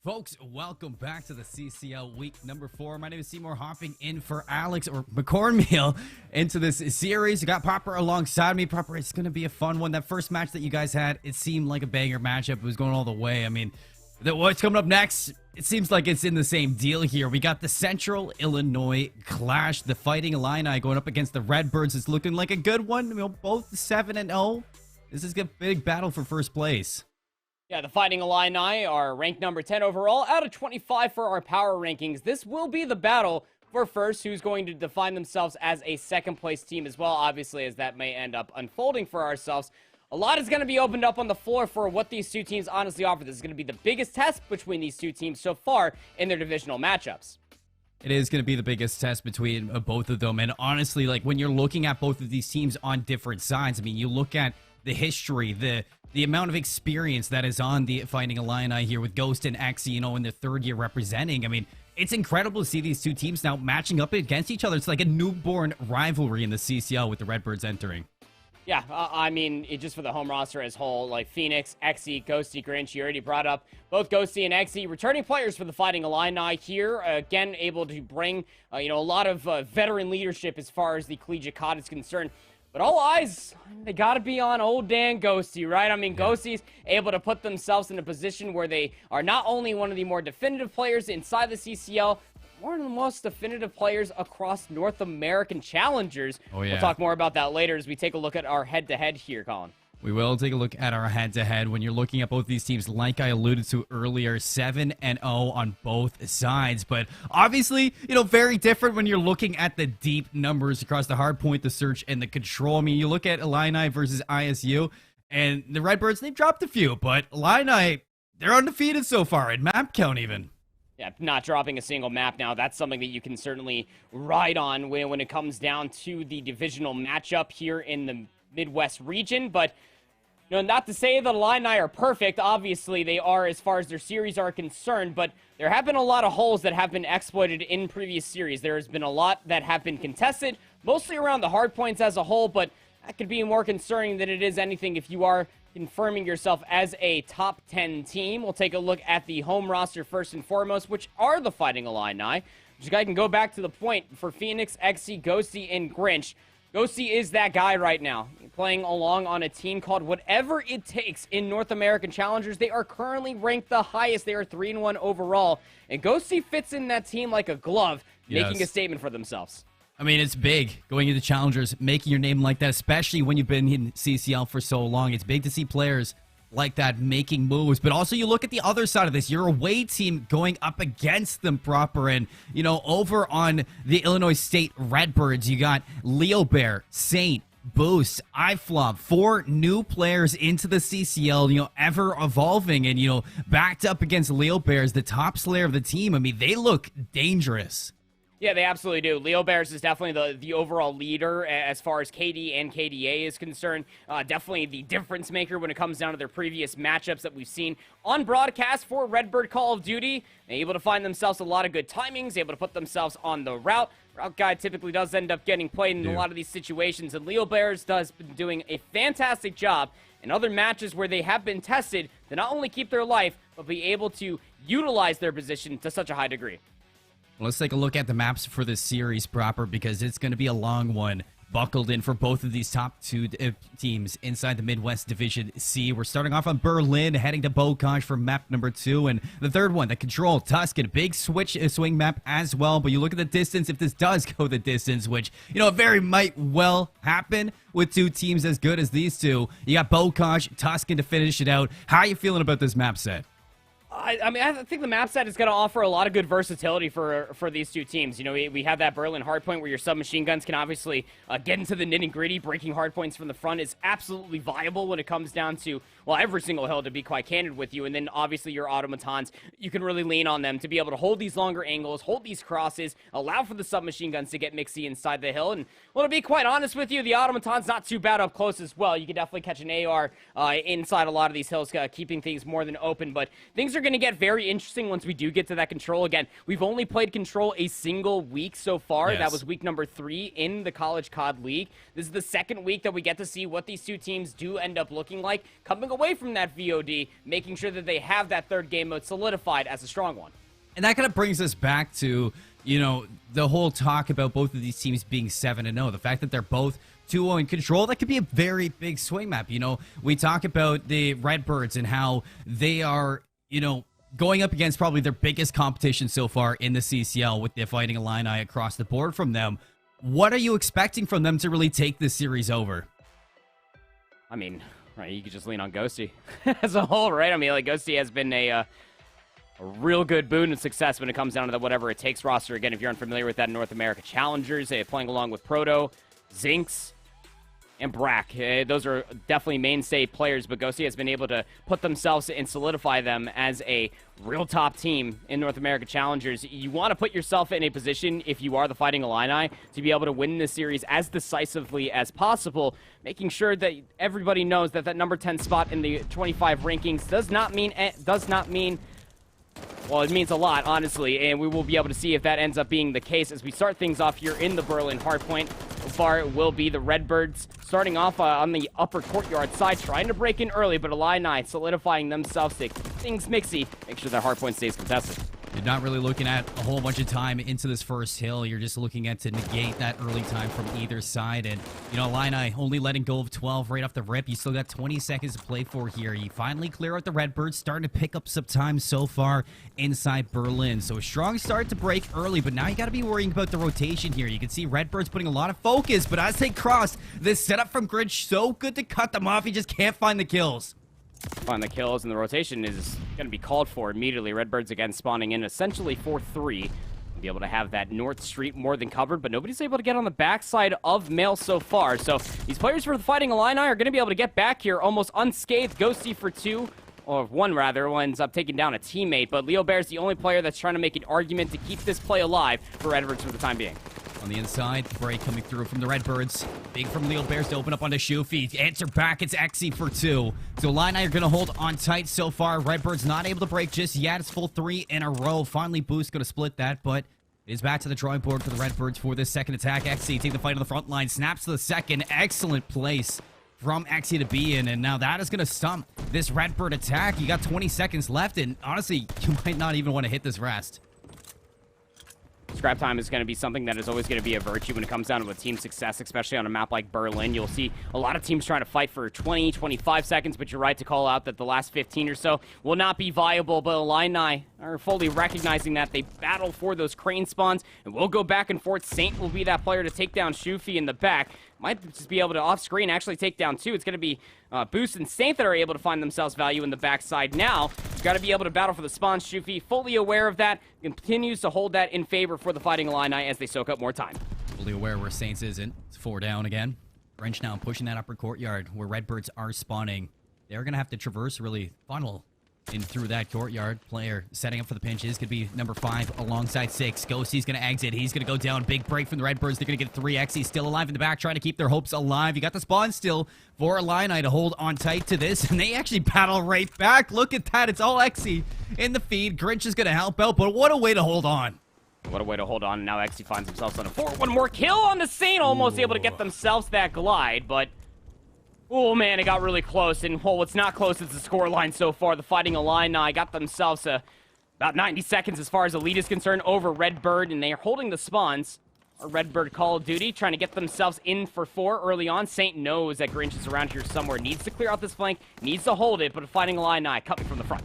Folks, welcome back to the CCL week number 4. My name is Seymour, hopping in for Alex or McCornmeal into this series. You got Popper alongside me. Popper, it's going to be a fun one. That first match that you guys had, it seemed like a banger matchup. It was going all the way. I mean, what's coming up next? It seems like it's in the same deal here. We got the Central Illinois Clash, the Fighting Illini going up against the Redbirds. It's looking like a good one. You know, both 7-0. This is a big battle for first place. Yeah, the Fighting Illini are ranked number 10 overall out of 25 for our power rankings. This will be the battle for first, who's going to define themselves as a second-place team as well, obviously, as that may end up unfolding for ourselves. A lot is going to be opened up on the floor for what these two teams honestly offer. This is going to be the biggest test between these two teams so far in their divisional matchups. It is going to be the biggest test between both of them. And honestly, like, when you're looking at both of these teams on different sides, I mean, you look at the history, the amount of experience that is on the Fighting Illini here with Ghost and Xe, you know, in their third year representing. I mean, it's incredible to see these two teams now matching up against each other. It's like a newborn rivalry in the CCL with the Redbirds entering. Yeah, I mean, just for the home roster as whole, like Phoenix, Xe, Ghosty, Grinch, you already brought up both Ghosty and Xe, returning players for the Fighting Illini here, again, able to bring, a lot of veteran leadership as far as the collegiate COD is concerned. But all eyes, they got to be on old Dan Ghosty, right? I mean, Ghosty's able to put themselves in a position where they are not only one of the more definitive players inside the CCL, one of the most definitive players across North American challengers. Oh, yeah. We'll talk more about that later as we take a look at our head-to-head here, Colin. We will take a look at our head-to-head. When you're looking at both these teams, like I alluded to earlier, 7-0 on both sides. But obviously, very different when you're looking at the deep numbers across the hard point, the search, and the control. I mean, you look at Illini versus ISU, and the Redbirds, they've dropped a few. But Illini, they're undefeated so far, in map count even. Yeah, not dropping a single map now. That's something that you can certainly ride on when it comes down to the divisional matchup here in the Midwest region. But not to say that Illini are perfect. Obviously, they are as far as their series are concerned, but there have been a lot of holes that have been exploited in previous series. There has been a lot that have been contested, mostly around the hard points as a whole, but that could be more concerning than it is anything if you are confirming yourself as a top 10 team. We'll take a look at the home roster first and foremost, which are the Fighting Illini. Which I can go back to the point for Phoenix, Xe, Ghosty, and Grinch. Ghosty is that guy right now, playing along on a team called Whatever It Takes in North American Challengers. They are currently ranked the highest. They are 3-1 overall. And Ghosty fits in that team like a glove, making a statement for themselves. I mean, it's big going into Challengers, making your name like that, especially when you've been in CCL for so long. It's big to see players like that making moves. But also, you look at the other side of this. Your away team going up against them proper. And, over on the Illinois State Redbirds, you got Leo Bear, Saint, Boost, iFlop, 4 new players into the CCL, ever evolving and, backed up against Leo Bears, the top slayer of the team. I mean, they look dangerous. Yeah, they absolutely do. Leo Bears is definitely the overall leader as far as KD and KDA is concerned. Definitely the difference maker when it comes down to their previous matchups that we've seen on broadcast for Redbird Call of Duty. They're able to find themselves a lot of good timings, able to put themselves on the route. Route guy typically does end up getting played in a lot of these situations, and Leo Bears does been doing a fantastic job in other matches where they have been tested to not only keep their life, but be able to utilize their position to such a high degree. Let's take a look at the maps for this series proper, because it's going to be a long one buckled in for both of these top 2 teams inside the Midwest Division C. We're starting off on Berlin, heading to Bocage for map number 2, and the third one, the Control Tuscan, big swing map as well. But you look at the distance, if this does go the distance, which it very might well happen with 2 teams as good as these two. You got Bocage, Tuscan to finish it out. How are you feeling about this map set? I mean, I think the map set is going to offer a lot of good versatility for these two teams. We have that Berlin hardpoint where your submachine guns can obviously get into the nitty-gritty. Breaking hardpoints from the front is absolutely viable when it comes down to, every single hill, to be quite candid with you. And then, obviously, your automatons, you can really lean on them to be able to hold these longer angles, hold these crosses, allow for the submachine guns to get mixy inside the hill. And, to be quite honest with you, the automaton's not too bad up close as well. You can definitely catch an AR inside a lot of these hills, keeping things more than open. But things are going to get very interesting once we do get to that Control. Again, we've only played Control a single week so far. Yes. That was week number 3 in the College COD League. This is the second week that we get to see what these two teams do end up looking like. Coming away from that VOD, making sure that they have that third game mode solidified as a strong one. And that kind of brings us back to, you know, the whole talk about both of these teams being 7-0. The fact that they're both 2-0 in control, that could be a very big swing map. You know, we talk about the Redbirds and how they are, you know, going up against probably their biggest competition so far in the CCL with the Fighting Illini across the board from them. What are you expecting from them to really take this series over? I mean, right, you could just lean on Ghosty as a whole, right? I mean, like, Ghosty has been a real good boon and success when it comes down to the whatever it takes roster. Again, if you're unfamiliar with that, North America Challengers, playing along with Proto, Zinx, and Brack. Those are definitely mainstay players, but Ghosty has been able to put themselves and solidify them as a real top team in North America Challengers. You want to put yourself in a position, if you are the Fighting Illini, to be able to win this series as decisively as possible, making sure that everybody knows that that number 10 spot in the 25 rankings does not mean well, it means a lot, honestly, and we will be able to see if that ends up being the case as we start things off here in the Berlin hardpoint. So far, it will be the Redbirds starting off on the upper courtyard side, trying to break in early, but Illini solidifying themselves to keep things mixy, make sure that hardpoint stays contested. You're not really looking at a whole bunch of time into this first hill. You're just looking at to negate that early time from either side. And, you know, Illini only letting go of 12 right off the rip. You still got 20 seconds to play for here. You finally clear out the Redbirds, starting to pick up some time so far inside Berlin. So a strong start to break early, but now you got to be worrying about the rotation here. You can see Redbirds putting a lot of focus, but as they cross, this setup from Grinch so good to cut them off. He just can't find the kills. Find the kills, and the rotation is going to be called for immediately. Redbirds again spawning in essentially 4-3. Be able to have that North Street more than covered, but nobody's able to get on the backside of Mail so far. So these players for the Fighting Illini are going to be able to get back here almost unscathed. Ghosty for 2, or 1 rather, ends up taking down a teammate, but Leo Bear's the only player that's trying to make an argument to keep this play alive for Redbirds for the time being. On the inside, break coming through from the Redbirds. Big from Leo Bears to open up onto Shufi. Answer back, it's Exy for 2. So Illini are going to hold on tight so far. Redbirds not able to break just yet. It's full 3 in a row. Finally, Boost going to split that, but it is back to the drawing board for the Redbirds for this second attack. Exy taking the fight on the front line. Snaps to the second. Excellent place from Exy to be in, and now that is going to stump this Redbird attack. You got 20 seconds left, and honestly, you might not even want to hit this rest. Scrap time is going to be something that is always going to be a virtue when it comes down to a team success, especially on a map like Berlin. You'll see a lot of teams trying to fight for 20, 25 seconds, but you're right to call out that the last 15 or so will not be viable. But Illini are fully recognizing that. They battle for those crane spawns, and we'll go back and forth. Saint will be that player to take down Shufi in the back. Might just be able to off-screen actually take down 2. It's going to be Boost and Saint that are able to find themselves value in the backside now. Got to be able to battle for the spawn. Shufi fully aware of that, continues to hold that in favor for the Fighting Illini as they soak up more time. Fully aware where Saints isn't. It's 4 down again. French now pushing that upper courtyard where Redbirds are spawning. They're going to have to traverse, really funnel in through that courtyard. Player setting up for the pinch is going to be number 5 alongside 6. Ghosty's going to exit. He's going to go down. Big break from the Redbirds. They're going to get 3x. He's still alive in the back, trying to keep their hopes alive. You got the spawn still for Illini to hold on tight to this, and they actually battle right back. Look at that. It's all Exy in the feed. Grinch is going to help out, but what a way to hold on. What a way to hold on. Now Exy finds himself on a 4. One more kill on the Saint. Almost able to get themselves that glide, but oh man, it got really close, and well, what's not close is the scoreline so far. The Fighting Illini got themselves about 90 seconds as far as the lead is concerned over Redbird, and they are holding the spawns. Or Redbird Call of Duty, trying to get themselves in for 4 early on. Saint knows that Grinch is around here somewhere, needs to clear out this flank, needs to hold it, but Fighting Illini coming from the front.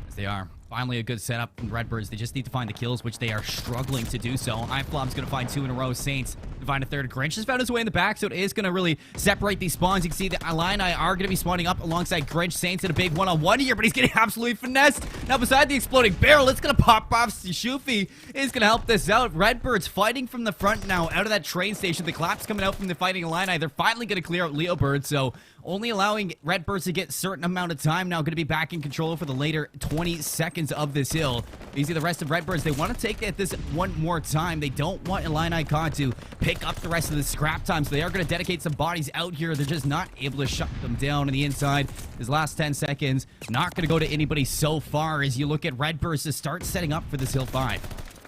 As they are. Finally a good setup from Redbirds. They just need to find the kills, which they are struggling to do so. iFlop's going to find 2 in a row. Saints to find a 3rd. Grinch has found his way in the back, so it is going to really separate these spawns. You can see the Illini are going to be spawning up alongside Grinch. Saints in a big one-on-one here, but he's getting absolutely finessed. Now beside the exploding barrel, it's going to pop off. Shufi is going to help this out. Redbirds fighting from the front now out of that train station. The claps coming out from the Fighting Illini. They're finally going to clear out Leo Bird, so only allowing Redbirds to get a certain amount of time now. Going to be back in control for the later 20 seconds of this hill. You see the rest of Redbirds, they want to take at this one more time. They don't want Illini COD to pick up the rest of the scrap time, so they are going to dedicate some bodies out here. They're just not able to shut them down on the inside. His last 10 seconds, not going to go to anybody so far as you look at Redbirds to start setting up for this hill 5.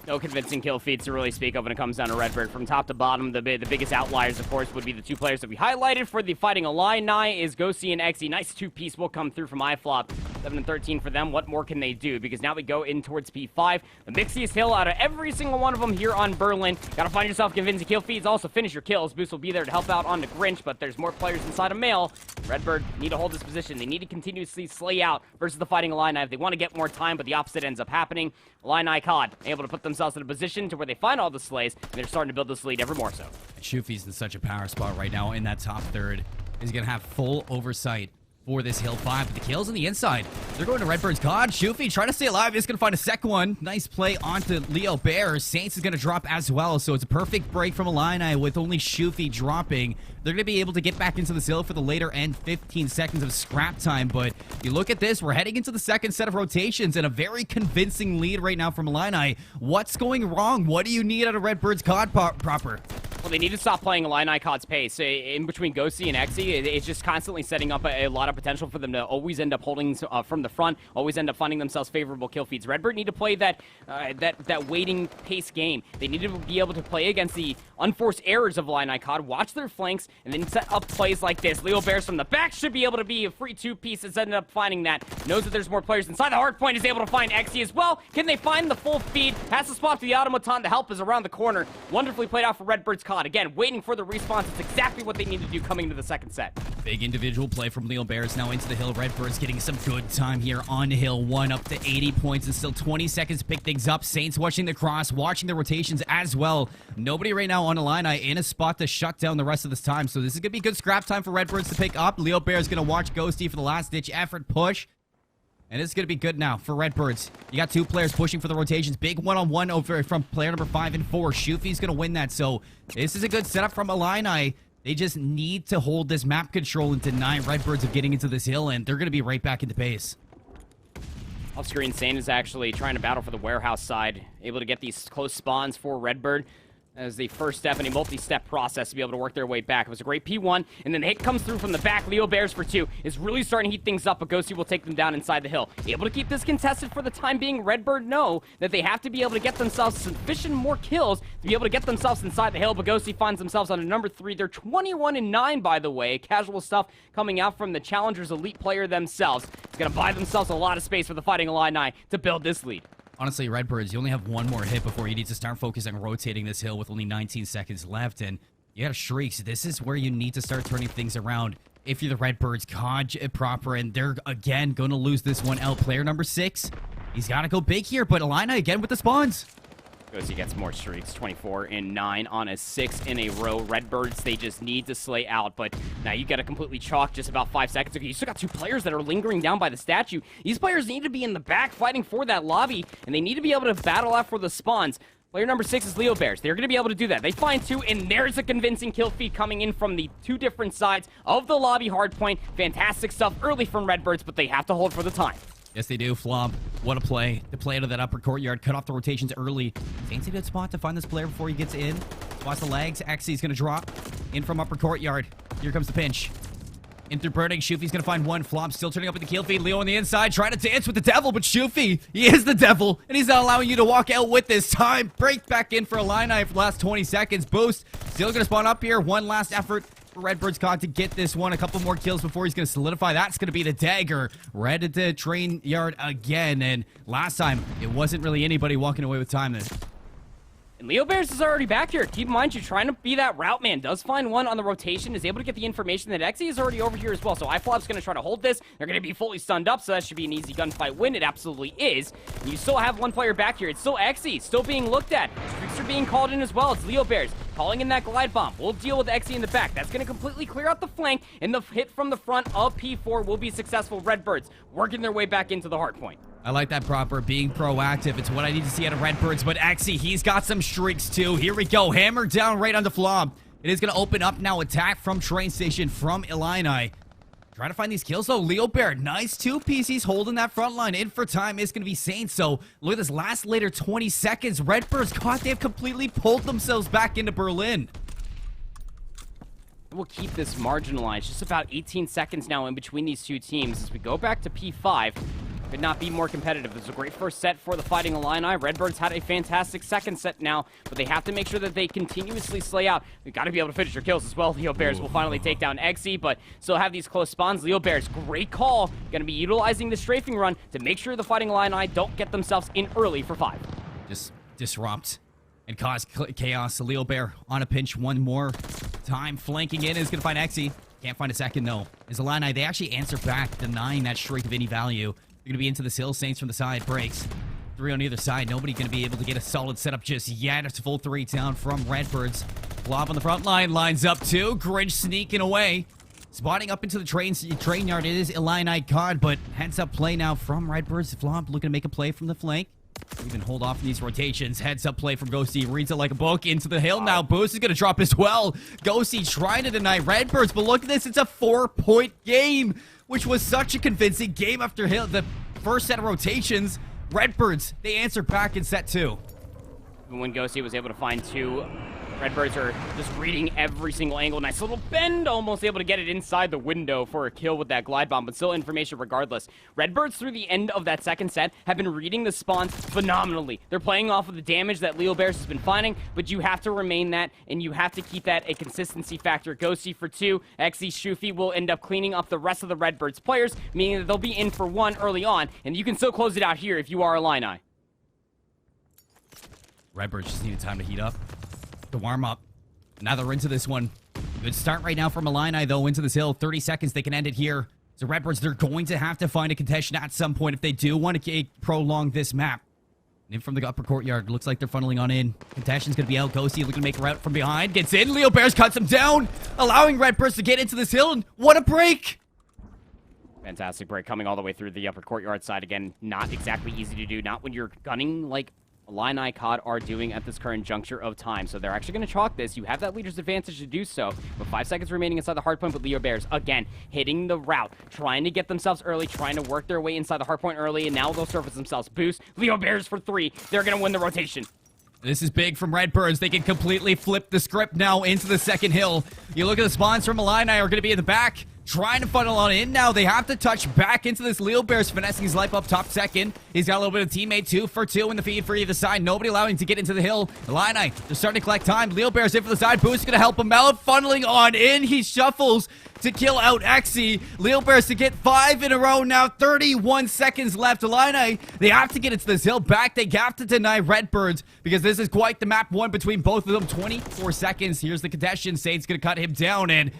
No convincing kill feeds to really speak of when it comes down to Redbird. From top to bottom, the biggest outliers, of course, would be the two players that we highlighted for the Fighting Illini is Ghosty and Exy. Nice two-piece will come through from iFlop. 7 and 13 for them. What more can they do? Because now we go in towards P5. The mixiest hill out of every single one of them here on Berlin. Gotta find yourself convincing kill feeds. Also finish your kills. Boost will be there to help out on the Grinch, but there's more players inside of Mail. Redbird need to hold this position. They need to continuously slay out versus the Fighting Illini if they want to get more time, but the opposite ends up happening. Illini COD able to put themselves in a position to where they find all the slays, and they're starting to build this lead ever more so. Shufi's in such a power spot right now in that top third. He's going to have full oversight for this Hill 5. But the kills on the inside, they're going to Redbird's COD. Shufi trying to stay alive. He's going to find a second one. Nice play onto Leo Bear. Saints is going to drop as well, so it's a perfect break from Illini with only Shufi dropping. They're going to be able to get back into this hill for the later end 15 seconds of scrap time. But you look at this, we're heading into the second set of rotations and a very convincing lead right now from Illini. What's going wrong? What do you need out of Redbird's COD proper? Well, they need to stop playing Illini COD's pace. In between Ghosty and Exy, it's just constantly setting up a lot of potential for them to always end up holding from the front, always end up finding themselves favorable kill feeds. Redbird need to play that waiting pace game. They need to be able to play against the unforced errors of Illini COD, watch their flanks, and then set up plays like this. Leo Bears from the back should be able to be a free two-piece that's ended up finding that. Knows that there's more players inside the hard point, is able to find Exy as well. Can they find the full feed? Has to spot the automaton. The help is around the corner. Wonderfully played out for Redbird's COD. Again, waiting for the response. It's exactly what they need to do coming into the second set. Big individual play from Leo Bears now into the hill. Redbird's getting some good time here on hill 1, up to 80 points and still 20 seconds to pick things up. Saints watching the cross, watching the rotations as well. Nobody right now on Illini in a spot to shut down the rest of this time, so this is going to be good scrap time for Redbirds to pick up. Leo Bears going to watch Ghosty for the last-ditch effort push. And it's going to be good now for Redbirds. You got two players pushing for the rotations. Big one-on-one over from player number 5 and 4. Shufi's going to win that. So this is a good setup from Illini. They just need to hold this map control and deny Redbirds of getting into this hill, and they're going to be right back into pace. Off-screen, Sane is actually trying to battle for the warehouse side. Able to get these close spawns for Redbird as the first step in a multi-step process to be able to work their way back. It was a great P1, and then the hit comes through from the back. Leo Bears for 2 is really starting to heat things up, but Ghosty will take them down inside the hill. Able to keep this contested for the time being. Redbird know that they have to be able to get themselves sufficient more kills to be able to get themselves inside the hill, but Ghosty finds themselves on a number 3. They're 21 and 9, by the way. Casual stuff coming out from the Challengers elite player themselves. It's going to buy themselves a lot of space for the Fighting Illini to build this lead. Honestly, Redbirds, you only have one more hit before you need to start focusing on rotating this hill with only 19 seconds left, and you got Shrieks. This is where you need to start turning things around if you're the Redbirds. COD proper, and they're, again, going to lose this one out. Player number 6, he's got to go big here, but Illini again with the spawns. Ghosty gets more streaks, 24 and 9 on a 6 in a row. Redbirds, they just need to slay out, but now you got to completely chalk just about 5 seconds ago. You still got 2 players that are lingering down by the statue. These players need to be in the back fighting for that lobby, and they need to be able to battle out for the spawns. Player number 6 is Leo Bears. They're going to be able to do that. They find 2, and there's a convincing kill feed coming in from the 2 different sides of the lobby hardpoint. Fantastic stuff early from Redbirds, but they have to hold for the time. Yes, they do. Flop. What a play. The play out of that upper courtyard. Cut off the rotations early. Saints a good spot to find this player before he gets in. Spots the legs. Xy's going to drop in from upper courtyard. Here comes the pinch. In through Burning. Shufi's going to find one. Flop still turning up with the kill feed. Leo on the inside trying to dance with the devil, but Shufi, he is the devil, and he's not allowing you to walk out with this time. Break back in for Illini for the last 20 seconds. Boost. Still going to spawn up here. One last effort for Redbird's COD to get this one. A couple more kills before he's going to solidify. That's going to be the dagger. Red at the train yard again, and last time, it wasn't really anybody walking away with time then. And Leo Bears is already back here. Keep in mind, you're trying to be that route man. Does find one on the rotation, is able to get the information that Exy is already over here as well. So iFlop's going to try to hold this. They're going to be fully stunned up, so that should be an easy gunfight win. It absolutely is. And you still have one player back here. It's still Exy, still being looked at. Streaks are being called in as well. It's Leo Bears calling in that glide bomb. We'll deal with Exy in the back. That's going to completely clear out the flank, and the hit from the front of P4 will be successful. Redbirds working their way back into the hard point. I like that proper, being proactive. It's what I need to see out of Redbirds, but Exy, he's got some streaks too. Here we go, hammer down right on the Flob. It is going to open up now, attack from train station from Illini. Trying to find these kills though. Leo Bear, nice 2-piece. He's holding that front line. In for time is going to be Saints. So look at this last later 20 seconds. Redbirds caught. They've completely pulled themselves back into Berlin. We'll keep this marginalized. Just about 18 seconds now in between these two teams as we go back to P5. Could not be more competitive. It was a great first set for the Fighting Illini. Redbirds had a fantastic second set now, but they have to make sure that they continuously slay out. They've got to be able to finish their kills as well. Leo Bears will finally take down Exy, but still have these close spawns. Leo Bears, great call. Going to be utilizing the strafing run to make sure the Fighting Illini don't get themselves in early for 5. Just disrupt and cause chaos. Leo Bear on a pinch one more time. Flanking in is going to find Exy. Can't find a second, though. As Illini, they actually answer back, denying that streak of any value. They're going to be into the hill. Saints from the side. Breaks. 3 on either side. Nobody going to be able to get a solid setup just yet. It's a full 3 down from Redbirds. Blob on the front line. Lines up 2. Grinch sneaking away. Spotting up into the train yard. It is Illini COD, but heads up play now from Redbirds. Flop looking to make a play from the flank. Even hold off in these rotations. Heads up play from Ghosty. Reads it like a book. Into the hill now. Boost is going to drop as well. Ghosty trying to deny Redbirds, but look at this. It's a 4-point game, which was such a convincing game after the first set of rotations. Redbirds, they answer back in set 2. When Ghosty was able to find 2, Redbirds are just reading every single angle. Nice little bend, almost able to get it inside the window for a kill with that glide bomb, but still information regardless. Redbirds, through the end of that second set, have been reading the spawns phenomenally. They're playing off of the damage that Leo Bears has been finding, but you have to remain that, and you have to keep that a consistency factor. Ghosty for 2, Xe Shufi will end up cleaning up the rest of the Redbirds players, meaning that they'll be in for 1 early on, and you can still close it out here if you are Illini. Redbirds just needed time to heat up, to warm up. Now they're into this one. Good start right now from Illini, though, into this hill. 30 seconds, they can end it here. So Redbirds, they're going to have to find a contention at some point if they do want to prolong this map. In from the upper courtyard, looks like they're funneling on in. Contention's going to be out. Ghosty looking to make a route from behind. Gets in. Leo Bears cuts him down, allowing Redbirds to get into this hill. And what a break! Fantastic break coming all the way through the upper courtyard side. Again, not exactly easy to do. Not when you're gunning like Illini COD are doing at this current juncture of time. So they're actually going to chalk this. You have that leader's advantage to do so. With 5 seconds remaining inside the hardpoint, but Leo Bears, again, hitting the route, trying to get themselves early, trying to work their way inside the hardpoint early, and now they'll surface themselves. Boost. Leo Bears for 3. They're going to win the rotation. This is big from Redbirds. They can completely flip the script now into the second hill. You look at the spawns from Illini are going to be in the back. Trying to funnel on in now. They have to touch back into this. Leo Bears finessing his life up top second. He's got a little bit of teammate 2 for 2 in the feed for either side. Nobody allowing to get into the hill. Illini, they're starting to collect time. Leo Bears in for the side. Boost going to help him out. Funneling on in. He shuffles to kill out Xe. Leo Bears to get 5 in a row now. 31 seconds left. Illini, they have to get into this hill back. They have to deny Redbirds because this is quite the map 1 between both of them. 24 seconds. Here's the contestant. Saint's going to cut him down, and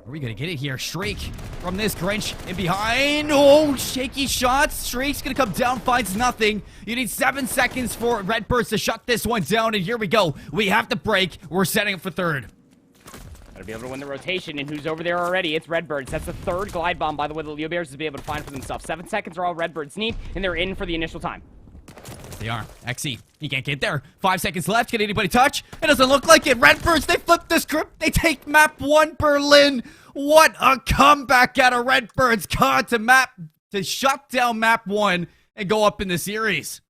are we gonna get it here? Shriek from this Grinch in behind. Oh, shaky shots. Shriek's gonna come down, finds nothing. You need 7 seconds for Redbirds to shut this one down, and here we go. We have to break. We're setting up for 3rd. Gotta be able to win the rotation, and who's over there already? It's Redbirds. That's the 3rd glide bomb, by the way, the Leo Bears will be able to find for themselves. 7 seconds are all Redbirds need, and they're in for the initial time. They are. Xe, he can't get there. 5 seconds left. Can anybody touch? It doesn't look like it. Redbirds, they flip the script. They take map 1, Berlin. What a comeback out of Redbirds. COD to shut down map 1 and go up in the series.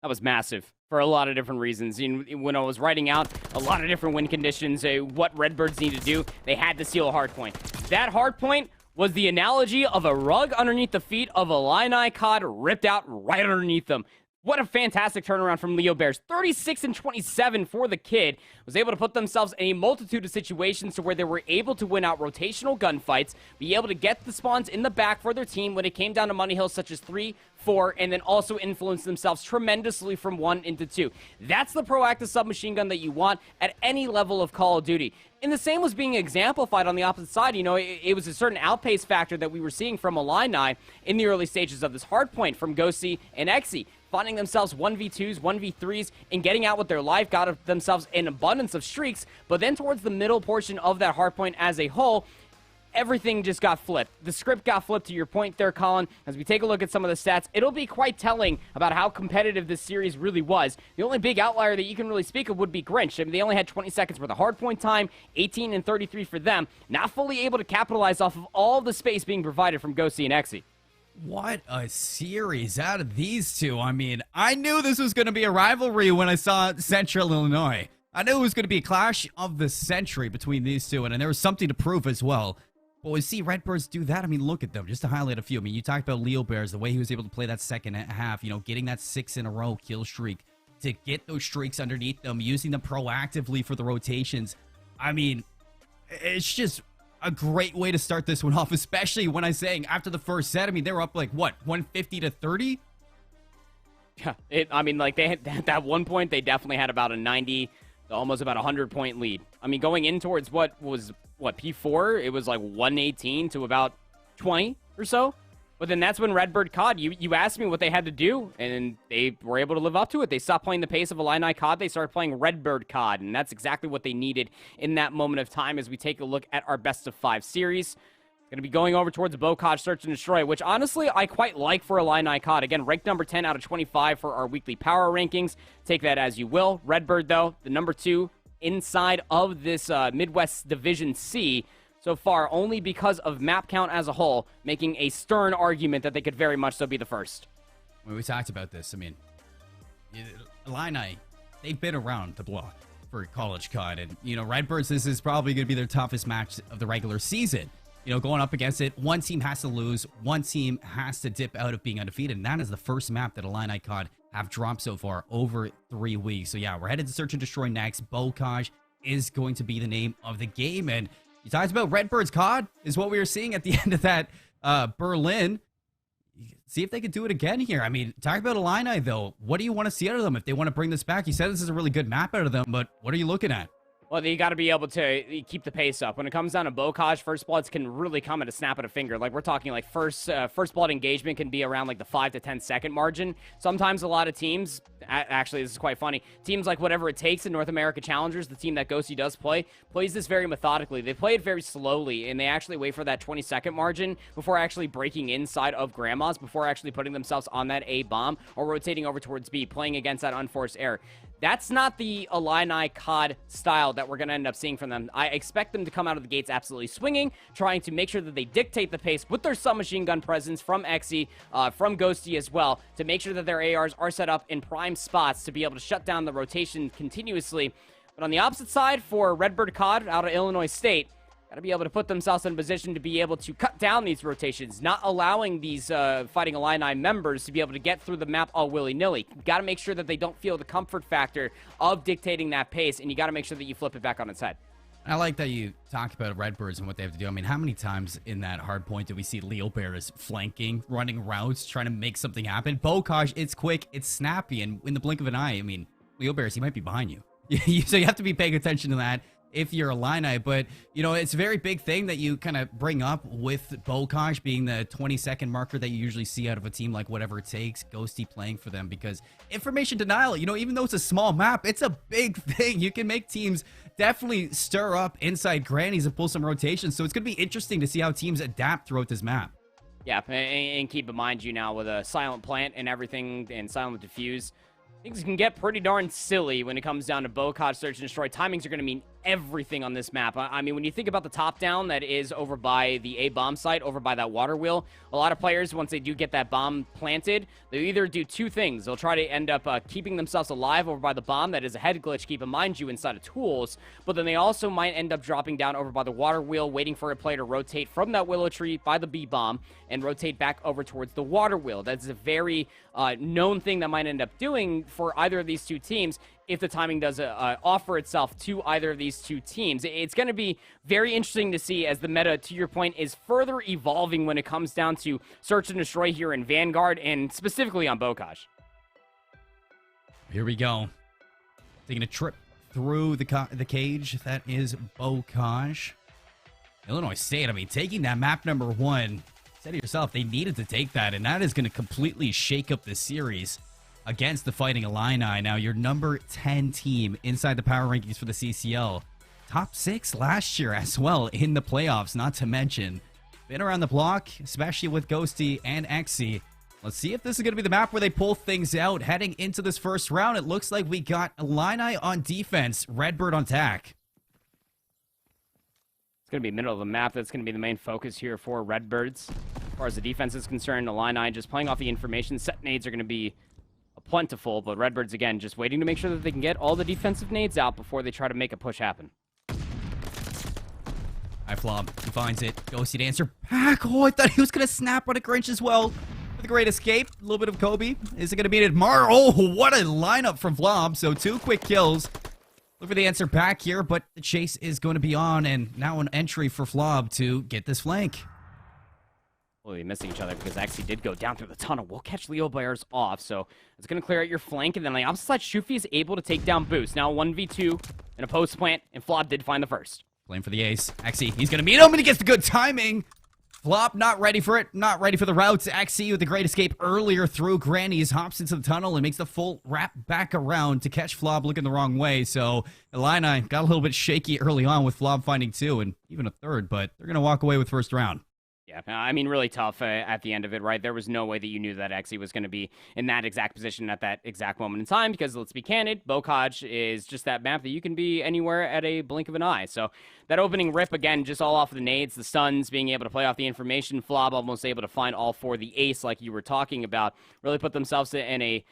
That was massive for a lot of different reasons. When I was writing out a lot of different win conditions, what Redbirds need to do, they had to seal a hardpoint. That hardpoint was the analogy of a rug underneath the feet of Illini COD ripped out right underneath them. What a fantastic turnaround from Leo Bears. 36 and 27 for the kid. Was able to put themselves in a multitude of situations to where they were able to win out rotational gunfights, be able to get the spawns in the back for their team when it came down to money hills such as 3, 4, and then also influence themselves tremendously from 1 into 2. That's the proactive submachine gun that you want at any level of Call of Duty. And the same was being exemplified on the opposite side. You know, it was a certain outpace factor that we were seeing from Illini in the early stages of this hardpoint from Ghosty and Xe, finding themselves 1v2s, 1v3s, and getting out with their life, got themselves an abundance of streaks, but then towards the middle portion of that hardpoint as a whole, everything just got flipped. The script got flipped to your point there, Colin. As we take a look at some of the stats, it'll be quite telling about how competitive this series really was. The only big outlier that you can really speak of would be Grinch. I mean, they only had 20 seconds worth of hardpoint time, 18 and 33 for them. Not fully able to capitalize off of all the space being provided from Ghosty and Xe. What a series out of these two. I mean, I knew this was going to be a rivalry when I saw Central Illinois. I knew it was going to be a clash of the century between these two, and there was something to prove as well. But we see Redbirds do that. I mean, look at them. Just to highlight a few. I mean, you talked about Leo Bears, the way he was able to play that second half, you know, getting that 6 in a row kill streak, to get those streaks underneath them, using them proactively for the rotations. I mean, it's just a great way to start this one off, especially when I'm saying after the first set, I mean, they were up like, what, 150 to 30? Yeah, I mean, like, they had, at that one point, they definitely had about a 90, almost about a 100-point lead. I mean, going in towards P4, it was like 118 to about 20 or so. But then that's when Redbird COD, you asked me what they had to do, and they were able to live up to it. They stopped playing the pace of Illini COD. They started playing Redbird COD, and that's exactly what they needed in that moment of time as we take a look at our best-of-5 series. Going to be going over towards Bocage Search and Destroy, which honestly I quite like for Illini COD. Again, ranked number 10 out of 25 for our weekly power rankings. Take that as you will. Redbird, though, the number 2 inside of this Midwest Division C so far, only because of map count as a whole, making a stern argument that they could very much so be the first. When we talked about this, I mean, Illini, they've been around the block for college COD, and, you know, Redbirds, this is probably going to be their toughest match of the regular season. You know, going up against it, one team has to lose, one team has to dip out of being undefeated, and that is the first map that Illini COD have dropped so far over 3 weeks. So yeah, we're headed to Search and Destroy next. Bocage is going to be the name of the game, and you talked about Redbird's COD is what we were seeing at the end of that Berlin. See if they could do it again here. I mean, talk about Illini, though. What do you want to see out of them if they want to bring this back? You said this is a really good map out of them, but what are you looking at? Well, you got to be able to keep the pace up. When it comes down to Bocage, first bloods can really come at a snap of a finger. Like, we're talking like first blood engagement can be around like the 5 to 10 second margin. Sometimes a lot of teams, actually this is quite funny, teams like Whatever It Takes in North America Challengers, the team that Ghosty does play, plays this very methodically. They play it very slowly, and they actually wait for that 20-second margin before actually breaking inside of Grandma's, before actually putting themselves on that A bomb or rotating over towards B, playing against that unforced air. That's not the Illini COD style that we're going to end up seeing from them. I expect them to come out of the gates absolutely swinging, trying to make sure that they dictate the pace with their submachine gun presence from Exy, from Ghosty as well, to make sure that their ARs are set up in prime spots to be able to shut down the rotation continuously. But on the opposite side, for Redbird COD out of Illinois State, got to be able to put themselves in a position to be able to cut down these rotations, not allowing these Fighting Illini members to be able to get through the map all willy-nilly. Got to make sure that they don't feel the comfort factor of dictating that pace, and you got to make sure that you flip it back on its head. I like that you talked about Redbirds and what they have to do. I mean, how many times in that hard point do we see Leo Bears flanking, running routes, trying to make something happen? Bocage, it's quick, it's snappy, and in the blink of an eye, I mean, Leo Bears, he might be behind you. So you have to be paying attention to that if you're Illini. But, you know, it's a very big thing that you kind of bring up with Bocage being the 20-second marker that you usually see out of a team like Whatever It Takes, Ghosty playing for them, because information denial, you know, even though it's a small map, it's a big thing. You can make teams definitely stir up inside grannies and pull some rotations. So it's going to be interesting to see how teams adapt throughout this map. Yeah, and keep in mind, you now with a silent plant and everything and silent diffuse, things can get pretty darn silly when it comes down to Bocage Search and Destroy. Timings are going to mean everything on this map. I mean, when you think about the top down that is over by the A bomb site, over by that water wheel, a lot of players, once they do get that bomb planted, they either do two things. They'll try to end up keeping themselves alive over by the bomb. That is a head glitch, keep in mind, you inside of tools. But then they also might end up dropping down over by the water wheel, waiting for a player to rotate from that willow tree by the B bomb and rotate back over towards the water wheel. That's a very known thing that might end up doing for either of these two teams if the timing does offer itself to either of these two teams. It's going to be very interesting to see as the meta, to your point, is further evolving when it comes down to Search and Destroy here in Vanguard, and specifically on Bocage. Here we go. Taking a trip through the cage. That is Bocage. Illinois State, I mean, taking that map number 1, said to yourself, they needed to take that, and that is going to completely shake up the series against the Fighting Illini. Now, your number 10 team inside the power rankings for the CCL. Top 6 last year as well in the playoffs, not to mention. Been around the block, especially with Ghosty and Exy. Let's see if this is going to be the map where they pull things out. Heading into this first round, it looks like we got Illini on defense, Redbird on attack. It's going to be middle of the map. That's going to be the main focus here for Redbirds. As far as the defense is concerned, Illini just playing off the information. Set nades are going to be plentiful, but Redbirds, again, just waiting to make sure that they can get all the defensive nades out before they try to make a push happen. Flob. He finds it. Ghosty to answer back. Oh, I thought he was going to snap on a Grinch as well. With a great escape. A little bit of Kobe. Is it going to be an Admar? Oh, what a lineup from Flob. So 2 quick kills. Look for the answer back here, but the chase is going to be on, and now an entry for Flob to get this flank. Well, they're missing each other because Exy did go down through the tunnel. We'll catch Leo Bears off, so it's going to clear out your flank, and then on the opposite side, Shufi is able to take down Boost. Now 1v2 in a post plant, and Flob did find the first. Playing for the ace. Exy, he's going to meet him, and he gets the good timing. Flop, not ready for it, not ready for the routes. Exy with the great escape earlier through Granny's, hops into the tunnel and makes the full wrap back around to catch Flob looking the wrong way. So Illini got a little bit shaky early on with Flob finding 2 and even a 3rd, but they're going to walk away with first round. Yeah, I mean, really tough at the end of it, right? There was no way that you knew that Exy was going to be in that exact position at that exact moment in time because, let's be candid, Bocage is just that map that you can be anywhere at a blink of an eye. So that opening rip, again, just all off of the nades, the stuns, being able to play off the information, Flob almost able to find all 4 the ace like you were talking about, really put themselves in a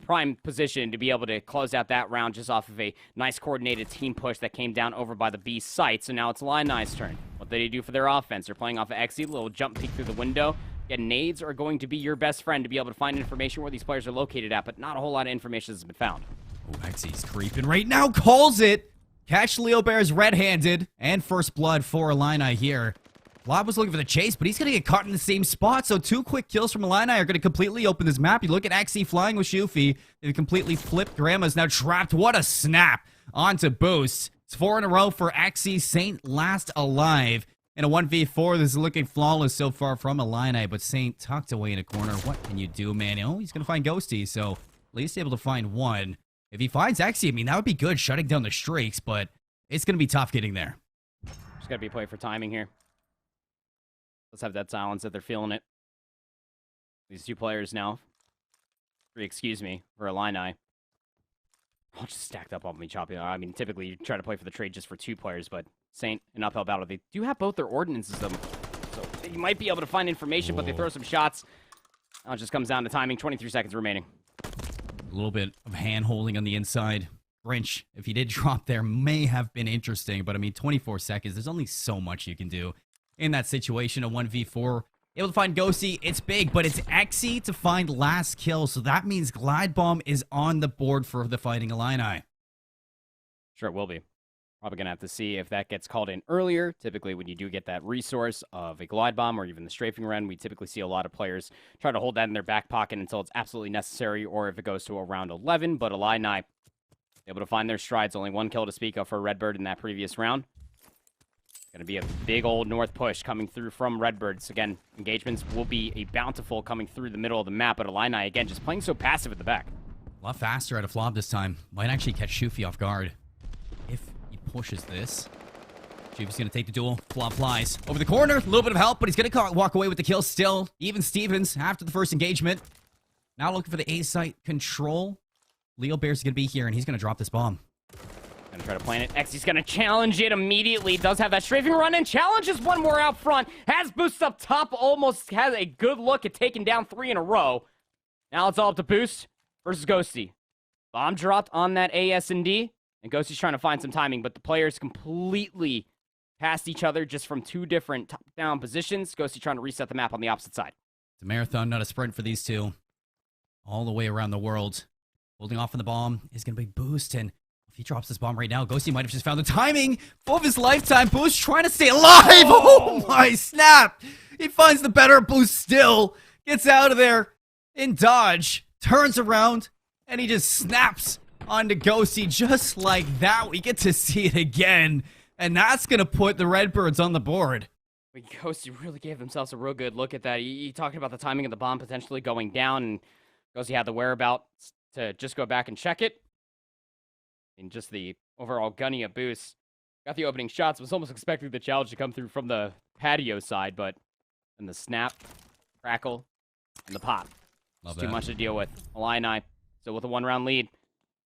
prime position to be able to close out that round just off of a nice coordinated team push that came down over by the B site. So now it's Illini's turn. What do they do for their offense? They're playing off of Exy, little jump peek through the window. Again, nades are going to be your best friend to be able to find information where these players are located at, but not a whole lot of information has been found. Oh, Exy's creeping right now, calls it. Catch Leo Bears red-handed, and first blood for Illini here. Flob was looking for the chase, but he's going to get caught in the same spot, so 2 quick kills from Illini are going to completely open this map. You look at Exy flying with Shufi. They've completely flipped. Grandma's now trapped. What a snap onto Boost. It's 4 in a row for Exy. Saint last alive. In a 1v4, this is looking flawless so far from Illini, but Saint tucked away in a corner. What can you do, man? Oh, he's going to find Ghosty, so at least able to find 1. If he finds Exy, I mean, that would be good, shutting down the streaks, but it's going to be tough getting there. Just got to be playing for timing here. Let's have that silence that they're feeling it. These 2 players now. 3, excuse me, for Illini. All just stacked up on me, chopping. I mean, typically you try to play for the trade just for 2 players, but Saint, an uphill battle. They do have both their ordinances, though. So you might be able to find information, but they throw some shots. Now it just comes down to timing. 23 seconds remaining. A little bit of hand-holding on the inside. Grinch, if he did drop there, may have been interesting, but I mean, 24 seconds, there's only so much you can do in that situation. A 1v4, able to find Ghosty. It's big, but it's Exy to find last kill, so that means Glide Bomb is on the board for the Fighting Illini. Sure it will be. Probably going to have to see if that gets called in earlier. Typically, when you do get that resource of a Glide Bomb or even the Strafing Run, we typically see a lot of players try to hold that in their back pocket until it's absolutely necessary, or if it goes to around 11. But Illini able to find their strides. Only 1 kill to speak of for Redbird in that previous round. Going to be a big old north push coming through from Redbirds. Again, engagements will be a bountiful coming through the middle of the map, but Illini, again, just playing so passive at the back. A lot faster at a Flob this time. Might actually catch Shufi off guard. If he pushes this, Shufi's going to take the duel. Flob flies over the corner. A little bit of help, but he's going to walk away with the kill still. Even Stevens after the first engagement. Now looking for the A-site control. Leo Bears is going to be here, and he's going to drop this bomb. Gonna try to plant it. Exy's gonna challenge it immediately. Does have that strafing run and challenges one more out front. Has Boost up top. Almost has a good look at taking down 3 in a row. Now it's all up to Boost versus Ghosty. Bomb dropped on that AS&D. And Ghosty's trying to find some timing, but the players completely passed each other just from 2 different top-down positions. Ghosty trying to reset the map on the opposite side. It's a marathon, not a sprint for these 2. All the way around the world. Holding off on the bomb is going to be Boost, and if he drops this bomb right now, Ghosty might have just found the timing of his lifetime. Boost trying to stay alive. Oh my snap. He finds the better Boost still. Gets out of there in dodge. Turns around, and he just snaps onto Ghosty just like that. We get to see it again, and that's going to put the Redbirds on the board. Ghosty really gave themselves a real good look at that. He talked about the timing of the bomb potentially going down, and Ghosty had the whereabouts to just go back and check it. And just the overall gunny of Boost. Got the opening shots. Was almost expecting the challenge to come through from the patio side, but then the snap, crackle, and the pop. It's too much to deal with. Illini still with a 1-round lead.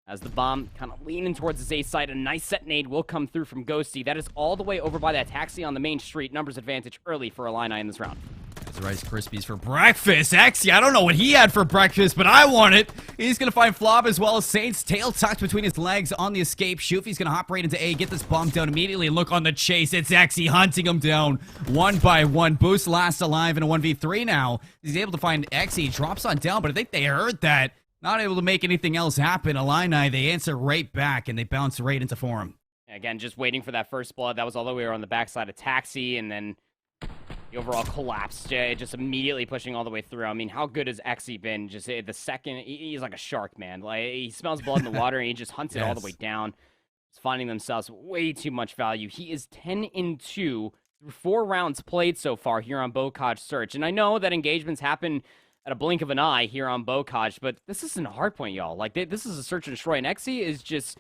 As the bomb kind of leaning towards his A side, a nice set nade will come through from Ghosty. That is all the way over by that taxi on the main street. Numbers advantage early for Illini in this round. Rice Krispies for breakfast. Exy, I don't know what he had for breakfast, but I want it. He's going to find Flob as well as Saints. Tail tucked between his legs on the escape. Shoofy's going to hop right into A, get this bomb down immediately, and look on the chase. It's Exy hunting him down one by one. Boost last alive in a 1v3 now. He's able to find Exy. Drops on down, but I think they heard that. Not able to make anything else happen. Illini, they answer right back, and they bounce right into form. Again, just waiting for that first blood. That was all the way on the backside of Taxi, and then the overall collapse, just immediately pushing all the way through. I mean, how good has Exy been? Just the second, he's like a shark, man. Like, he smells blood in the water, and he just hunts it all the way down. Just finding themselves way too much value. He is 10-2 through 4 rounds played so far here on Bocage Search. And I know that engagements happen at a blink of an eye here on Bocage, but this isn't a hard point, y'all. Like, this is a search and destroy, and Exy is just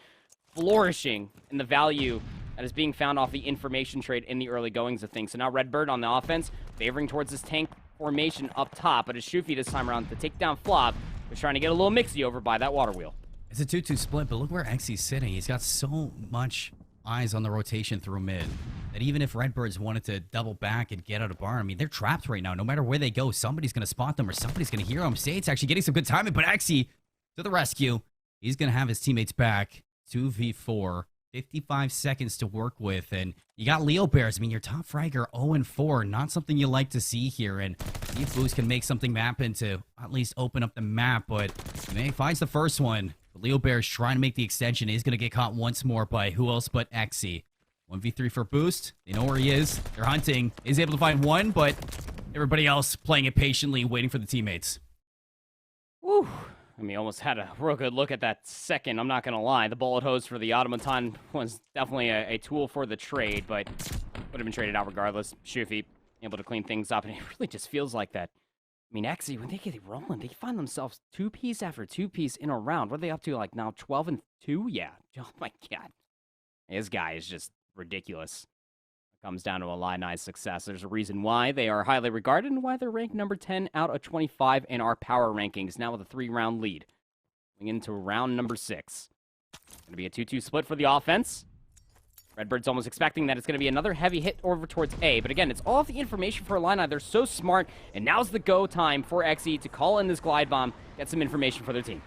flourishing in the value that is being found off the information trade in the early goings of things. So now Redbird on the offense, favoring towards this tank formation up top, but it's Shoofy this time around to take down Flop, who's trying to get a little mixy over by that water wheel. It's a 2-2 split, but look where Exy's sitting. He's got so much eyes on the rotation through mid that even if Redbirds wanted to double back and get out of barn, I mean, they're trapped right now. No matter where they go, somebody's going to spot them or somebody's going to hear them. State's actually getting some good timing, but Exy to the rescue. He's going to have his teammates back. 2v4. 55 seconds to work with, and you got Leo Bears. I mean, your top fragger 0-4, not something you like to see here, and see if Boost can make something happen to at least open up the map, but he finds the first one. But Leo Bears trying to make the extension. He's going to get caught once more by who else but Exy. 1v3 for Boost. They know where he is. They're hunting. He's able to find one, but everybody else playing it patiently, waiting for the teammates. Woo. I mean, almost had a real good look at that second, I'm not going to lie. The bullet hose for the automaton was definitely a tool for the trade, but would have been traded out regardless. Shoofy able to clean things up, and it really just feels like that. I mean, Exy, when they get rolling, they find themselves 2-piece after 2-piece in a round. What are they up to, like, now 12-2? Yeah. Oh, my God. This guy is just ridiculous. It comes down to Illini's success. There's a reason why they are highly regarded and why they're ranked number 10 out of 25 in our power rankings, now with a 3-round lead. Going into round number 6. Going to be a 2-2 split for the offense. Redbird's almost expecting that it's going to be another heavy hit over towards A, but again, it's all of the information for Illini. They're so smart, and now's the go time for Exy to call in this glide bomb, get some information for their team.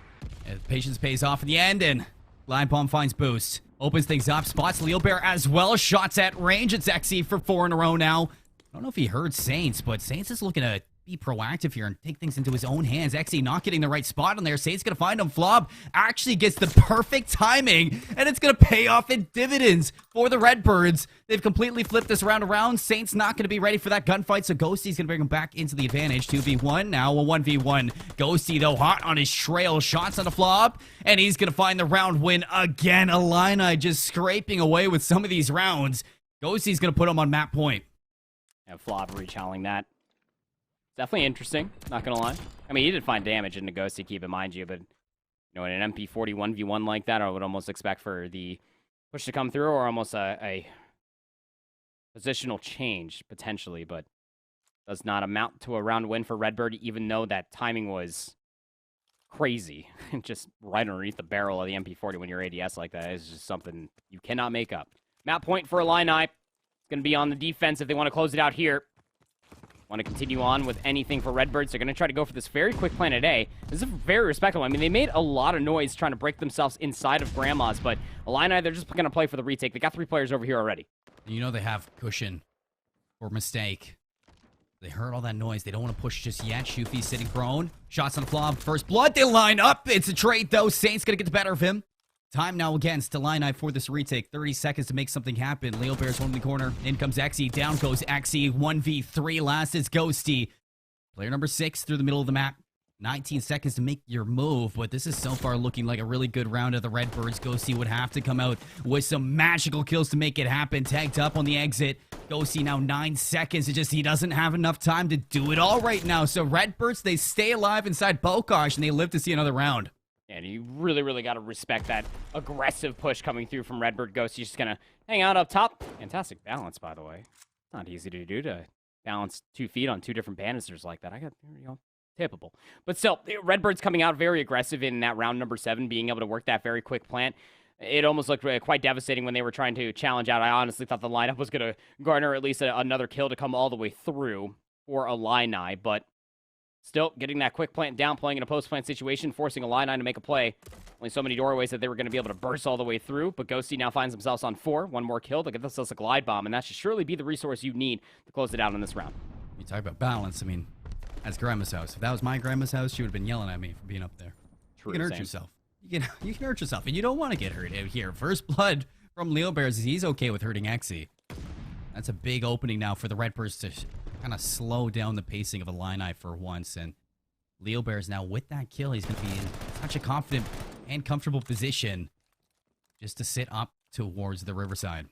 Yeah, patience pays off in the end, and glide bomb finds Boost. Opens things up, spots Leo Bear as well. Shots at range. It's Exy for 4 in a row now. I don't know if he heard Saints, but Saints is looking to be proactive here and take things into his own hands. Exy not getting the right spot on there. Saints going to find him. Flob actually gets the perfect timing, and it's going to pay off in dividends for the Redbirds. They've completely flipped this round around. Saints not going to be ready for that gunfight, so Ghosty's going to bring him back into the advantage. 2v1, now a 1v1. Ghosty, though, hot on his trail. Shots on the Flob, and he's going to find the round win again. Illini just scraping away with some of these rounds. Ghosty's going to put him on map point. And Flob rechalling that. Definitely interesting, not gonna lie. I mean, he did find damage in the Ghosty, keep in mind you, but you know, in an MP40 1v1 like that, I would almost expect for the push to come through, or almost a positional change, potentially, but does not amount to a round win for Redbird, even though that timing was crazy. Just right underneath the barrel of the MP40 when you're ADS like that is just something you cannot make up. Map point for Illini. It's gonna be on the defense if they want to close it out here. Want to continue on with anything for Redbirds. They're going to try to go for this very quick plan at A. This is very respectable. I mean, they made a lot of noise trying to break themselves inside of Grandma's, but Illini, they're just going to play for the retake. They got 3 players over here already. You know they have cushion or mistake. They heard all that noise. They don't want to push just yet. Shoofy sitting prone. Shots on the Flob. First blood. They line up. It's a trade, though. Saints going to get the better of him. Time now against Illini for this retake. 30 seconds to make something happen. Leo Bear's one in the corner. In comes Exy. Down goes Exy. 1v3. Last is Ghosty. Player number 6 through the middle of the map. 19 seconds to make your move, but this is so far looking like a really good round of the Redbirds. Ghosty would have to come out with some magical kills to make it happen. Tagged up on the exit. Ghosty now 9 seconds. It just, he doesn't have enough time to do it all right now. So Redbirds, they stay alive inside Bocage, and they live to see another round. And you really, really got to respect that aggressive push coming through from Redbird. Ghosty's just going to hang out up top. Fantastic balance, by the way. Not easy to do, to balance 2 feet on 2 different banisters like that. Tippable. But still, Redbird's coming out very aggressive in that round number 7, being able to work that very quick plant. It almost looked quite devastating when they were trying to challenge out. I honestly thought the lineup was going to garner at least another kill to come all the way through for Illini, but still getting that quick plant down, playing in a post-plant situation, forcing Illini to make a play. Only so many doorways that they were going to be able to burst all the way through, but Ghosty now finds themselves on 4. One more kill. They'll get themselves a glide bomb, and that should surely be the resource you need to close it out in this round. You talk about balance. I mean, that's grandma's house. If that was my grandma's house, she would have been yelling at me for being up there. True, you can hurt yourself. You can hurt yourself, and you don't want to get hurt out here. First blood from Leo Bears is he's okay with hurting Exy. That's a big opening now for the Redbirds to kind of slow down the pacing of Illini for once, and Leo Bears now with that kill, he's going to be in such a confident and comfortable position just to sit up towards the Riverside.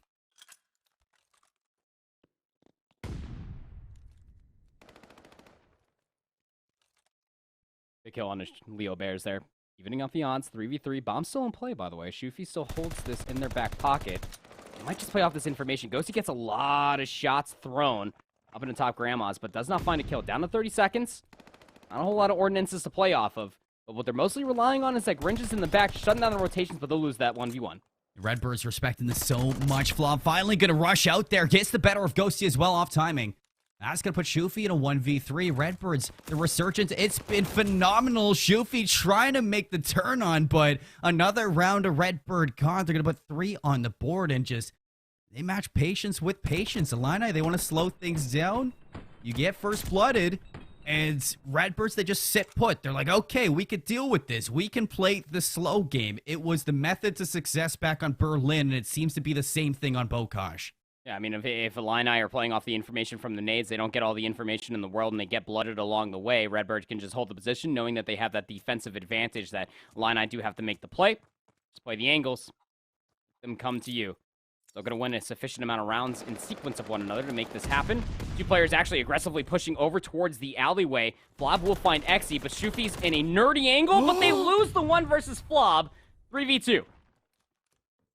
Big kill on the Leo Bears there. Evening up the odds, 3v3. Bomb still in play, by the way. Shufi still holds this in their back pocket. They might just play off this information. Ghosty gets a lot of shots thrown up in the top grandmas, but does not find a kill. Down to 30 seconds. Not a whole lot of ordinances to play off of. But what they're mostly relying on is that Grinch is in the back, shutting down the rotations, but they'll lose that 1v1. Redbirds respecting this so much. Flob finally going to rush out there. Gets the better of Ghosty as well off timing. That's going to put Shufi in a 1v3. Redbirds, the resurgence, it's been phenomenal. Shufi trying to make the turn on, but another round of Redbird COD. They're going to put 3 on the board and just, they match patience with patience. Illini, they want to slow things down. You get first blooded. And Redbirds, they just sit put. They're like, okay, we could deal with this. We can play the slow game. It was the method to success back on Berlin, and it seems to be the same thing on Bokash. Yeah, I mean, if Illini are playing off the information from the nades, they don't get all the information in the world, and they get blooded along the way. Redbird can just hold the position, knowing that they have that defensive advantage that Illini do have to make the play. Just play the angles. Let them come to you. They're going to win a sufficient amount of rounds in sequence of one another to make this happen. 2 players actually aggressively pushing over towards the alleyway. Flob will find Exy, but Shufi's in a nerdy angle, but they lose the 1 versus Flob. 3v2.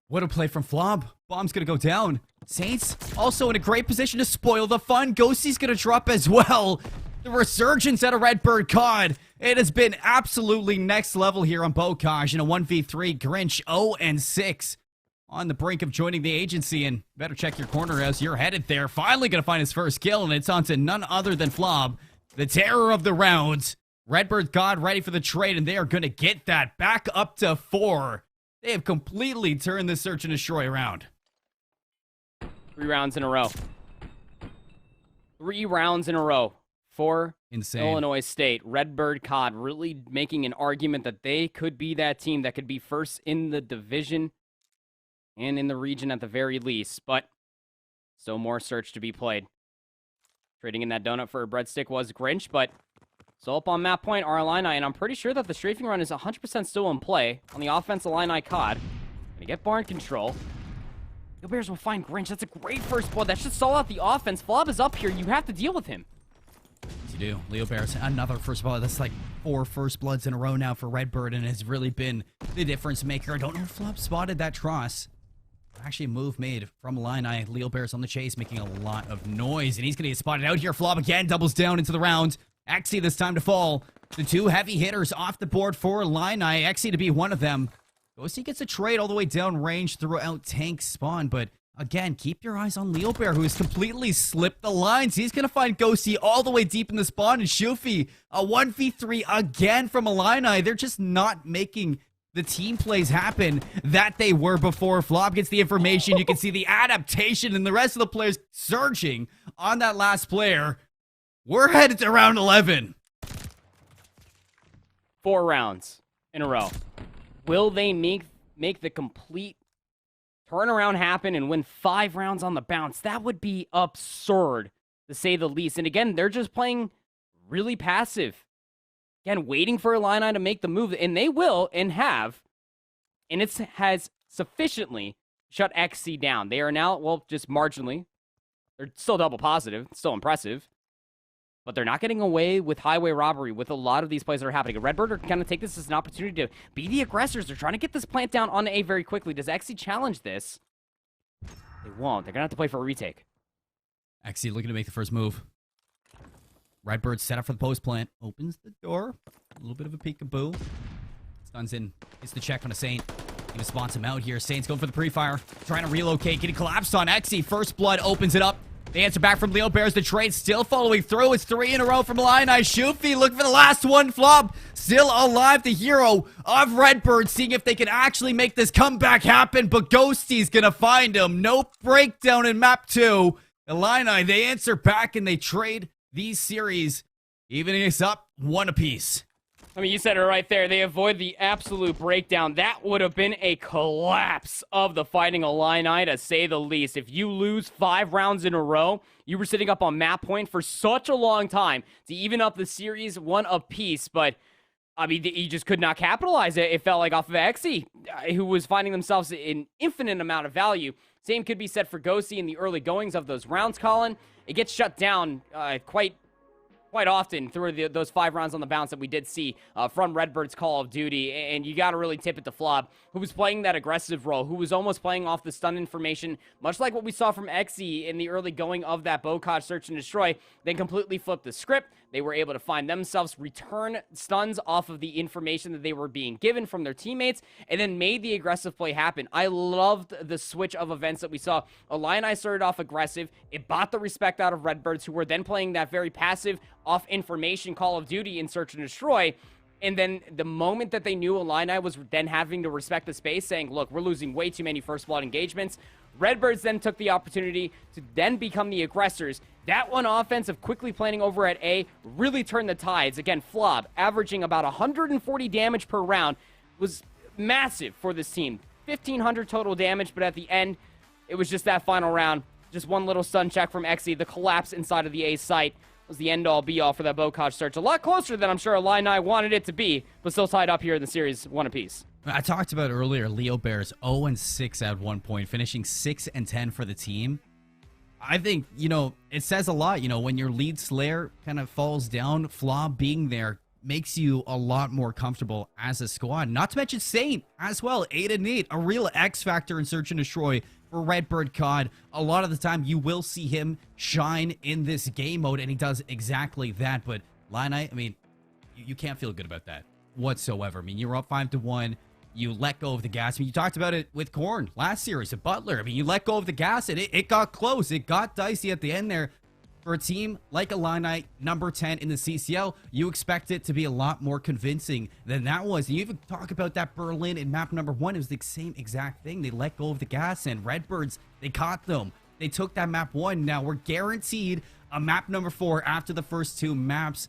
What a play from Flob. Bomb's going to go down. Saints also in a great position to spoil the fun. Ghosty's going to drop as well. The resurgence out of Redbird COD. It has been absolutely next level here on Bokash in a 1v3. Grinch 0-6. On the brink of joining the agency, and better check your corner as you're headed there. Finally going to find his first kill, and it's on to none other than Flob, the terror of the rounds. Redbird COD ready for the trade, and they are going to get that back up to 4. They have completely turned the search and destroy around. 3 rounds in a row. 3 rounds in a row for Insane. Illinois State. Redbird COD really making an argument that they could be that team that could be first in the division and in the region at the very least, but still more search to be played. Trading in that donut for a breadstick was Grinch, but still up on map point are Illini, and I'm pretty sure that the strafing run is 100% still in play on the offense. Illini COD. Gonna get barn control. The Bears will find Grinch. That's a great first blood. That should stall out the offense. Flob is up here. You have to deal with him. Yes, you do. Leo Bears, another first blood. That's like 4 first bloods in a row now for Redbird, and has really been the difference maker. I don't know if Flob spotted that Tross. Actually, a move made from Illini. Leo Bears on the chase, making a lot of noise, and he's going to get spotted out here. Flob again doubles down into the round. Exy this time to fall. The 2 heavy hitters off the board for Illini. Exy to be one of them. Ghosty gets a trade all the way down range throughout tank spawn, but again, keep your eyes on Leo Bear, who has completely slipped the lines. He's going to find Ghosty all the way deep in the spawn, and Shufi, a 1v3 again from Illini. They're just not making the team plays happen that they were before. Flob gets the information. You can see the adaptation and the rest of the players surging on that last player. We're headed to round 11. 4 rounds in a row. Will they make the complete turnaround happen and win 5 rounds on the bounce? That would be absurd, to say the least. And again, they're just playing really passive. Again, waiting for Illini to make the move, and they will and have. And it has sufficiently shut XC down. They are now, well, just marginally. They're still double positive. It's still impressive. But they're not getting away with highway robbery with a lot of these plays that are happening. Redbird are kind of take this as an opportunity to be the aggressors. They're trying to get this plant down on A very quickly. Does XC challenge this? They won't. They're going to have to play for a retake. XC looking to make the first move. Redbird set up for the post plant. Opens the door. A little bit of a peekaboo. Stuns in. Gets the check on a Saint. He spots him out here. Saint's going for the pre-fire. Trying to relocate. Getting collapsed on. XC. First blood opens it up. The answer back from Leo Bears. The trade still following through. It's 3 in a row from Illini. Shufi looking for the last one. Flop still alive. The hero of Redbird, seeing if they can actually make this comeback happen. But Ghosty's going to find him. No breakdown in map 2. Illini, they answer back and they trade these series, evening us up 1 apiece. I mean, you said it right there. They avoid the absolute breakdown. That would have been a collapse of the Fighting Illini, to say the least. If you lose 5 rounds in a row, you were sitting up on map point for such a long time to even up the series 1 apiece. But, I mean, you just could not capitalize it. It felt like off of Exy, who was finding themselves in infinite amount of value. Same could be said for Ghosty in the early goings of those rounds, Colin. It gets shut down quite often through those 5 rounds on the bounce that we did see from Redbird's Call of Duty. And you got to really tip it to Flob, who was playing that aggressive role, who was almost playing off the stun information, much like what we saw from Exy in the early going of that Bocage Search and Destroy, then completely flipped the script. They were able to find themselves return stuns off of the information that they were being given from their teammates, and then made the aggressive play happen. I loved the switch of events that we saw. Illini started off aggressive. It bought the respect out of Redbirds, who were then playing that very passive off information Call of Duty in Search and Destroy. And then the moment that they knew Illini was then having to respect the space, saying, look, we're losing way too many first blood engagements, Redbirds then took the opportunity to then become the aggressors. That one offense of quickly planning over at A really turned the tides. Again, Flob, averaging about 140 damage per round, was massive for this team. 1,500 total damage, but at the end, it was just that final round. Just one little stun check from Exy. The collapse inside of the A site was the end-all, be-all for that Bocage Search. A lot closer than I'm sure Illini wanted it to be, but still tied up here in the series 1 apiece. I talked about earlier, Leo Bears 0-6 at one point, finishing 6-10 for the team. I think, it says a lot, when your lead slayer kind of falls down, Flob being there makes you a lot more comfortable as a squad. Not to mention Saint as well, 8-8, a real X factor in Search and Destroy for Redbird COD. A lot of the time you will see him shine in this game mode, and he does exactly that. But Illini, I mean, you can't feel good about that whatsoever. I mean, you're up 5-1. You let go of the gas. I mean, you talked about it with Korn last series at Butler. I mean, you let go of the gas, and it got close. It got dicey at the end there. For a team like Illini, number 10 in the CCL, you expect it to be a lot more convincing than that was. And you even talk about that Berlin in map number 1. It was the same exact thing. They let go of the gas, and Redbirds, they caught them. They took that map 1. Now we're guaranteed a map number 4 after the first 2 maps.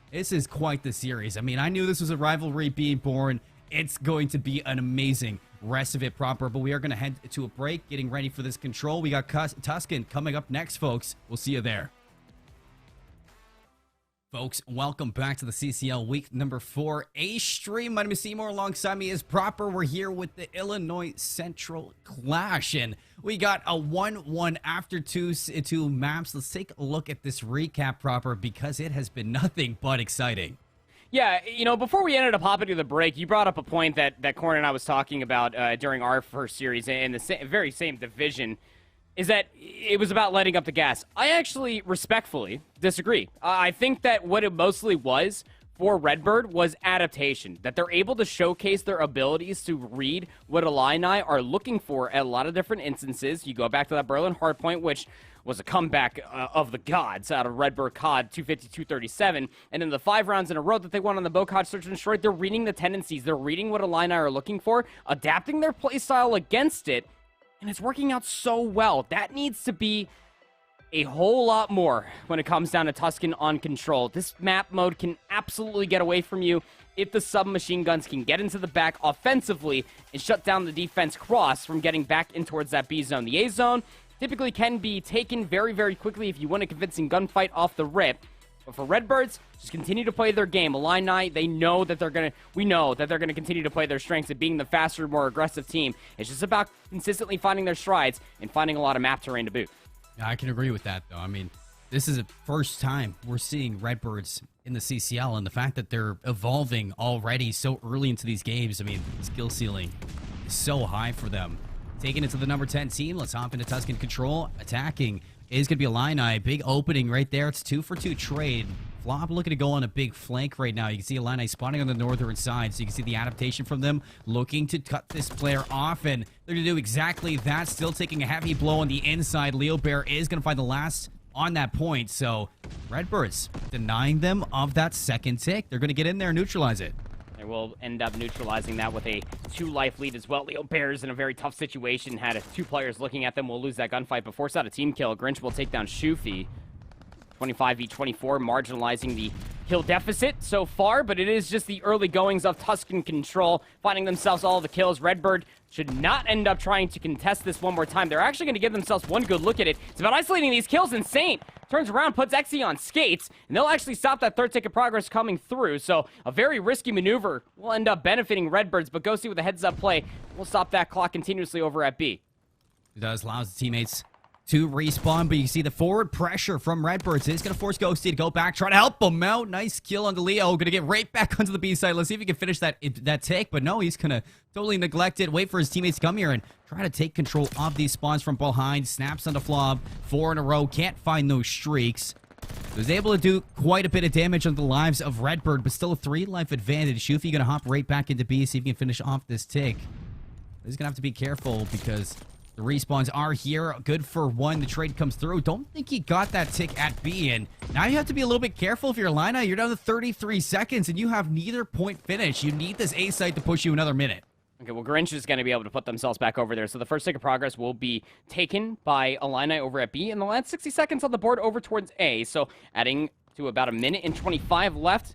This is quite the series. I mean, I knew this was a rivalry being born. It's going to be an amazing rest of it proper, but we are going to head to a break, getting ready for this control. We got Tuscan coming up next, folks. We'll see you there. Folks, welcome back to the CCL week number 4 A stream. My name is Seymour. Alongside me is Proper. We're here with the Illinois Central Clash, and we got a 1-1 after two maps. Let's take a look at this recap, Proper, because it has been nothing but exciting. Yeah, before we ended up hopping to the break, you brought up a point that Korn and I was talking about during our first series in the very same division, is that it was about letting up the gas. I actually respectfully disagree. I think that what it mostly was for Redbird was adaptation, that they're able to showcase their abilities to read what Illini are looking for at a lot of different instances. You go back to that Berlin hardpoint, which was a comeback of the gods out of Redbird COD 250-237, and in the 5 rounds in a row that they won on the Bocage Search and Destroy, they're reading the tendencies, they're reading what Illini are looking for, adapting their playstyle against it, and it's working out so well. That needs to be a whole lot more when it comes down to Tuscan on control. This map mode can absolutely get away from you if the submachine guns can get into the back offensively and shut down the defense cross from getting back in towards that B zone. The A zone typically can be taken very, very quickly if you win a convincing gunfight off the rip. But for Redbirds, just continue to play their game. Illini, we know that they're going to continue to play their strengths of being the faster, more aggressive team. It's just about consistently finding their strides and finding a lot of map terrain to boot. Yeah, I can agree with that, though. I mean, this is the first time we're seeing Redbirds in the CCL, and the fact that they're evolving already so early into these games, I mean, skill ceiling is so high for them. Taking it to the number 10 team, let's hop into Tuscan control. Attacking is going to be Illini. Big opening right there. It's 2-for-2 trade. Flop looking to go on a big flank right now. You can see Illini spawning on the northern side, so you can see the adaptation from them, looking to cut this player off, and they're going to do exactly that, still taking a heavy blow on the inside. Leo Bear is going to find the last on that point, so Redbirds denying them of that second tick. They're going to get in there and neutralize it. They will end up neutralizing that with a 2-life lead as well. Leo Bears in a very tough situation. Had 2 players looking at them. Will lose that gunfight, but force out a team kill. Grinch will take down Shoofy. 25v24, marginalizing the kill deficit so far, but it is just the early goings of Tuscan Control, finding themselves all the kills. Redbird should not end up trying to contest this one more time. They're actually going to give themselves one good look at it. It's about isolating these kills. Insane turns around, puts Xe on skates, and they'll actually stop that third tick of progress coming through. So a very risky maneuver will end up benefiting Redbirds, but Ghosty with a heads-up play will stop that clock continuously over at B. It does, allows the teammates to respawn, but you see the forward pressure from Redbirds is going to force Ghosty to go back, try to help him out. Nice kill on the Leo. Going to get right back onto the B side. Let's see if he can finish that tick, but no, he's going to totally neglect it. Wait for his teammates to come here and try to take control of these spawns from behind. Snaps onto Flob. 4 in a row. Can't find those streaks. Was able to do quite a bit of damage on the lives of Redbird, but still a 3-life advantage. Shoofy going to hop right back into B, see if he can finish off this tick. He's going to have to be careful because the respawns are here. Good for 1. The trade comes through. Don't think he got that tick at B. And now you have to be a little bit careful if you're Illini. You're down to 33 seconds, and you have neither point finish. You need this A site to push you another minute. Okay, well, Grinch is going to be able to put themselves back over there. So the first tick of progress will be taken by Illini over at B. And the last 60 seconds on the board over towards A. So adding to about 1:25 left.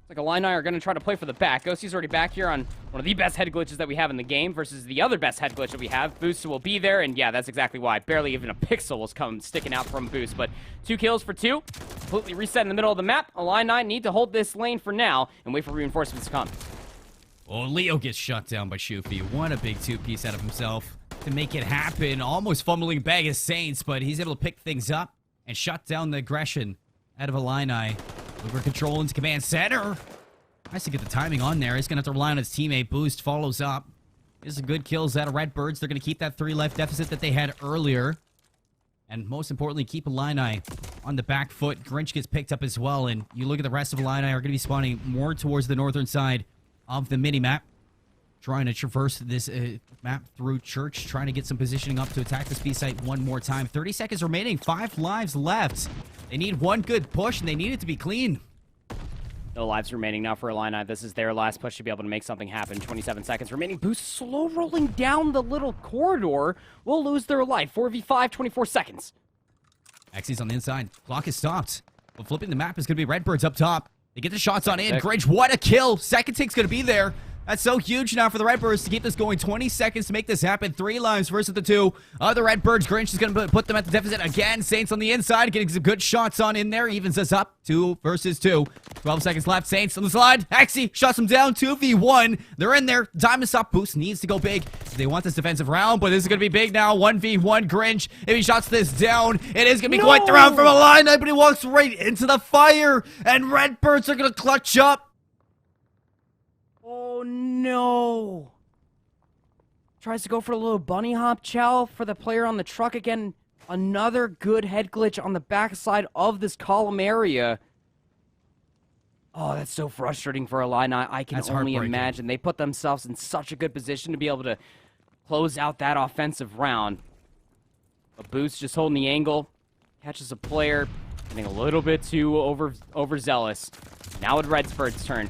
Like Illini are going to try to play for the back. Ghosty's already back here on one of the best head glitches that we have in the game versus the other best head glitch that we have. Boost will be there, and yeah, that's exactly why. Barely even a pixel was sticking out from Boost, but 2 kills for 2. Completely reset in the middle of the map. Illini need to hold this lane for now and wait for reinforcements to come. Oh, Leo gets shut down by Shoofy. What a big 2-piece out of himself to make it happen. Almost fumbling back his Saints, but he's able to pick things up and shut down the aggression out of Illini. Over control into command center. Nice to get the timing on there. He's going to have to rely on his teammate. Boost follows up. There's some good kills out of Redbirds. They're going to keep that 3-life deficit that they had earlier. And most importantly, keep Illini on the back foot. Grinch gets picked up as well. And you look at the rest of Illini are going to be spawning more towards the northern side of the mini-map. Trying to traverse this map through Church. Trying to get some positioning up to attack this B site one more time. 30 seconds remaining. 5 lives left. They need one good push, and they need it to be clean. No lives remaining now for Illini. This is their last push to be able to make something happen. 27 seconds remaining. Boost slow rolling down the little corridor. Will lose their life. 4v5, 24 seconds. Xe's on the inside. Clock is stopped. But flipping the map is going to be Redbirds up top. They get the shots on in. Grinch, what a kill. Second tick's going to be there. That's so huge now for the Redbirds to keep this going. 20 seconds to make this happen. 3 lives versus the 2 of the Redbirds. Grinch is going to put them at the deficit again. Saints on the inside, getting some good shots on in there. Evens us up. 2 versus 2. 12 seconds left. Saints on the slide. Xe shuts them down. 2v1. They're in there. Time is up. Boost needs to go big. They want this defensive round, but this is going to be big now. 1v1 Grinch. If he shuts this down, it is going to be quite the round from Illini, but he walks right into the fire, and Redbirds are going to clutch up. Oh no. Tries to go for a little bunny hop chow for the player on the truck again. Another good head glitch on the backside of this column area. Oh, that's so frustrating for Illini. I can only imagine. They put themselves in such a good position to be able to close out that offensive round. A Boost just holding the angle. Catches a player. Getting a little bit too overzealous. Now it's Redbird's turn.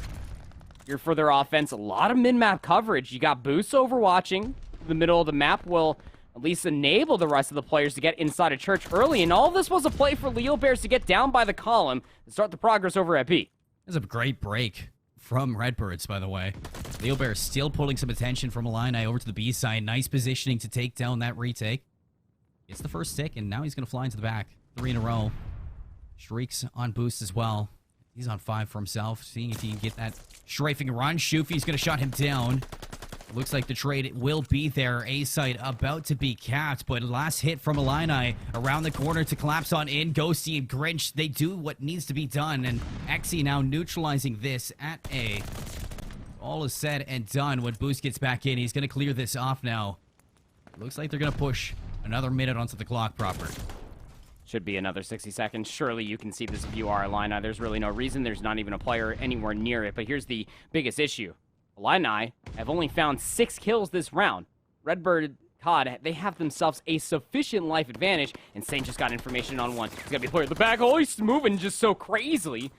Here for their offense, a lot of min-map coverage. You got Boost overwatching. The middle of the map will at least enable the rest of the players to get inside of Church early. And all of this was a play for Leo Bears to get down by the column and start the progress over at B. That's a great break from Redbirds, by the way. Leo Bears still pulling some attention from Illini over to the B side. Nice positioning to take down that retake. Gets the first stick, and now he's going to fly into the back. 3 in a row. Shrieks on Boost as well. He's on 5 for himself, seeing if he can get that strafing run. Shoofy's going to shut him down. Looks like the trade will be there. A site about to be capped, but last hit from Illini around the corner to collapse on in. Ghosty and Grinch, they do what needs to be done, and Xe now neutralizing this at A. All is said and done when Boost gets back in. He's going to clear this off now. Looks like they're going to push another minute onto the clock proper. Should be another 60 seconds. Surely you can see this if you are Illini. There's really no reason. There's not even a player anywhere near it. But here's the biggest issue. Illini have only found 6 kills this round. Redbird, COD, they have themselves a sufficient life advantage, and Saint just got information on one. He's gonna be playing in the back. Oh, he's moving just so crazily.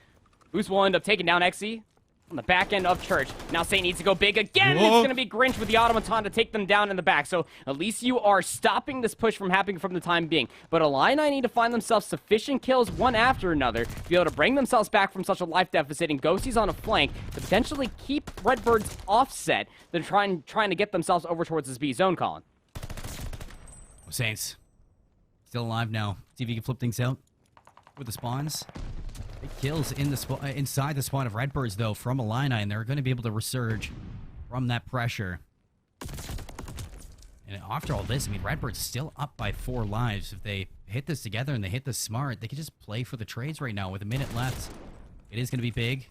Boost will end up taking down XE on the back end of Church. Now Saint needs to go big again. Whoa. It's going to be Grinch with the Automaton to take them down in the back. So at least you are stopping this push from happening from the time being. But Illini need to find themselves sufficient kills one after another to be able to bring themselves back from such a life deficit. And Ghosty's on a flank to potentially keep Redbird's offset than trying to get themselves over towards this B zone, Colin. Saints still alive now. See if you can flip things out with the spawns. Big kills in the inside the spawn of Redbirds, though, from Illini, and they're going to be able to resurge from that pressure. And after all this, I mean, Redbird's still up by 4 lives. If they hit this together and they hit this smart, they could just play for the trades right now with a minute left. It is going to be big.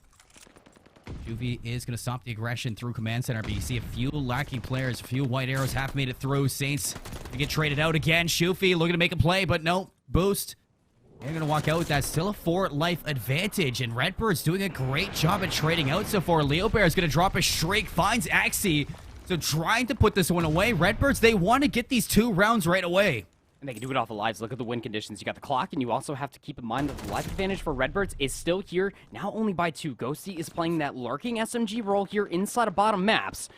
Juvie is going to stop the aggression through Command Center, but you see a few lacking players, a few white arrows have made it through. Saints to get traded out again. Shufi looking to make a play, but no. Boost. They're going to walk out with that. Still a 4 life advantage, and Redbird's doing a great job at trading out so far. Leo Bear is going to drop a Shriek, finds Axie. So trying to put this one away. Redbirds, they want to get these 2 rounds right away. And they can do it off the lives. Look at the win conditions. You got the clock, and you also have to keep in mind that the life advantage for Redbirds is still here, now only by 2. Ghosty is playing that lurking SMG role here inside of bottom maps.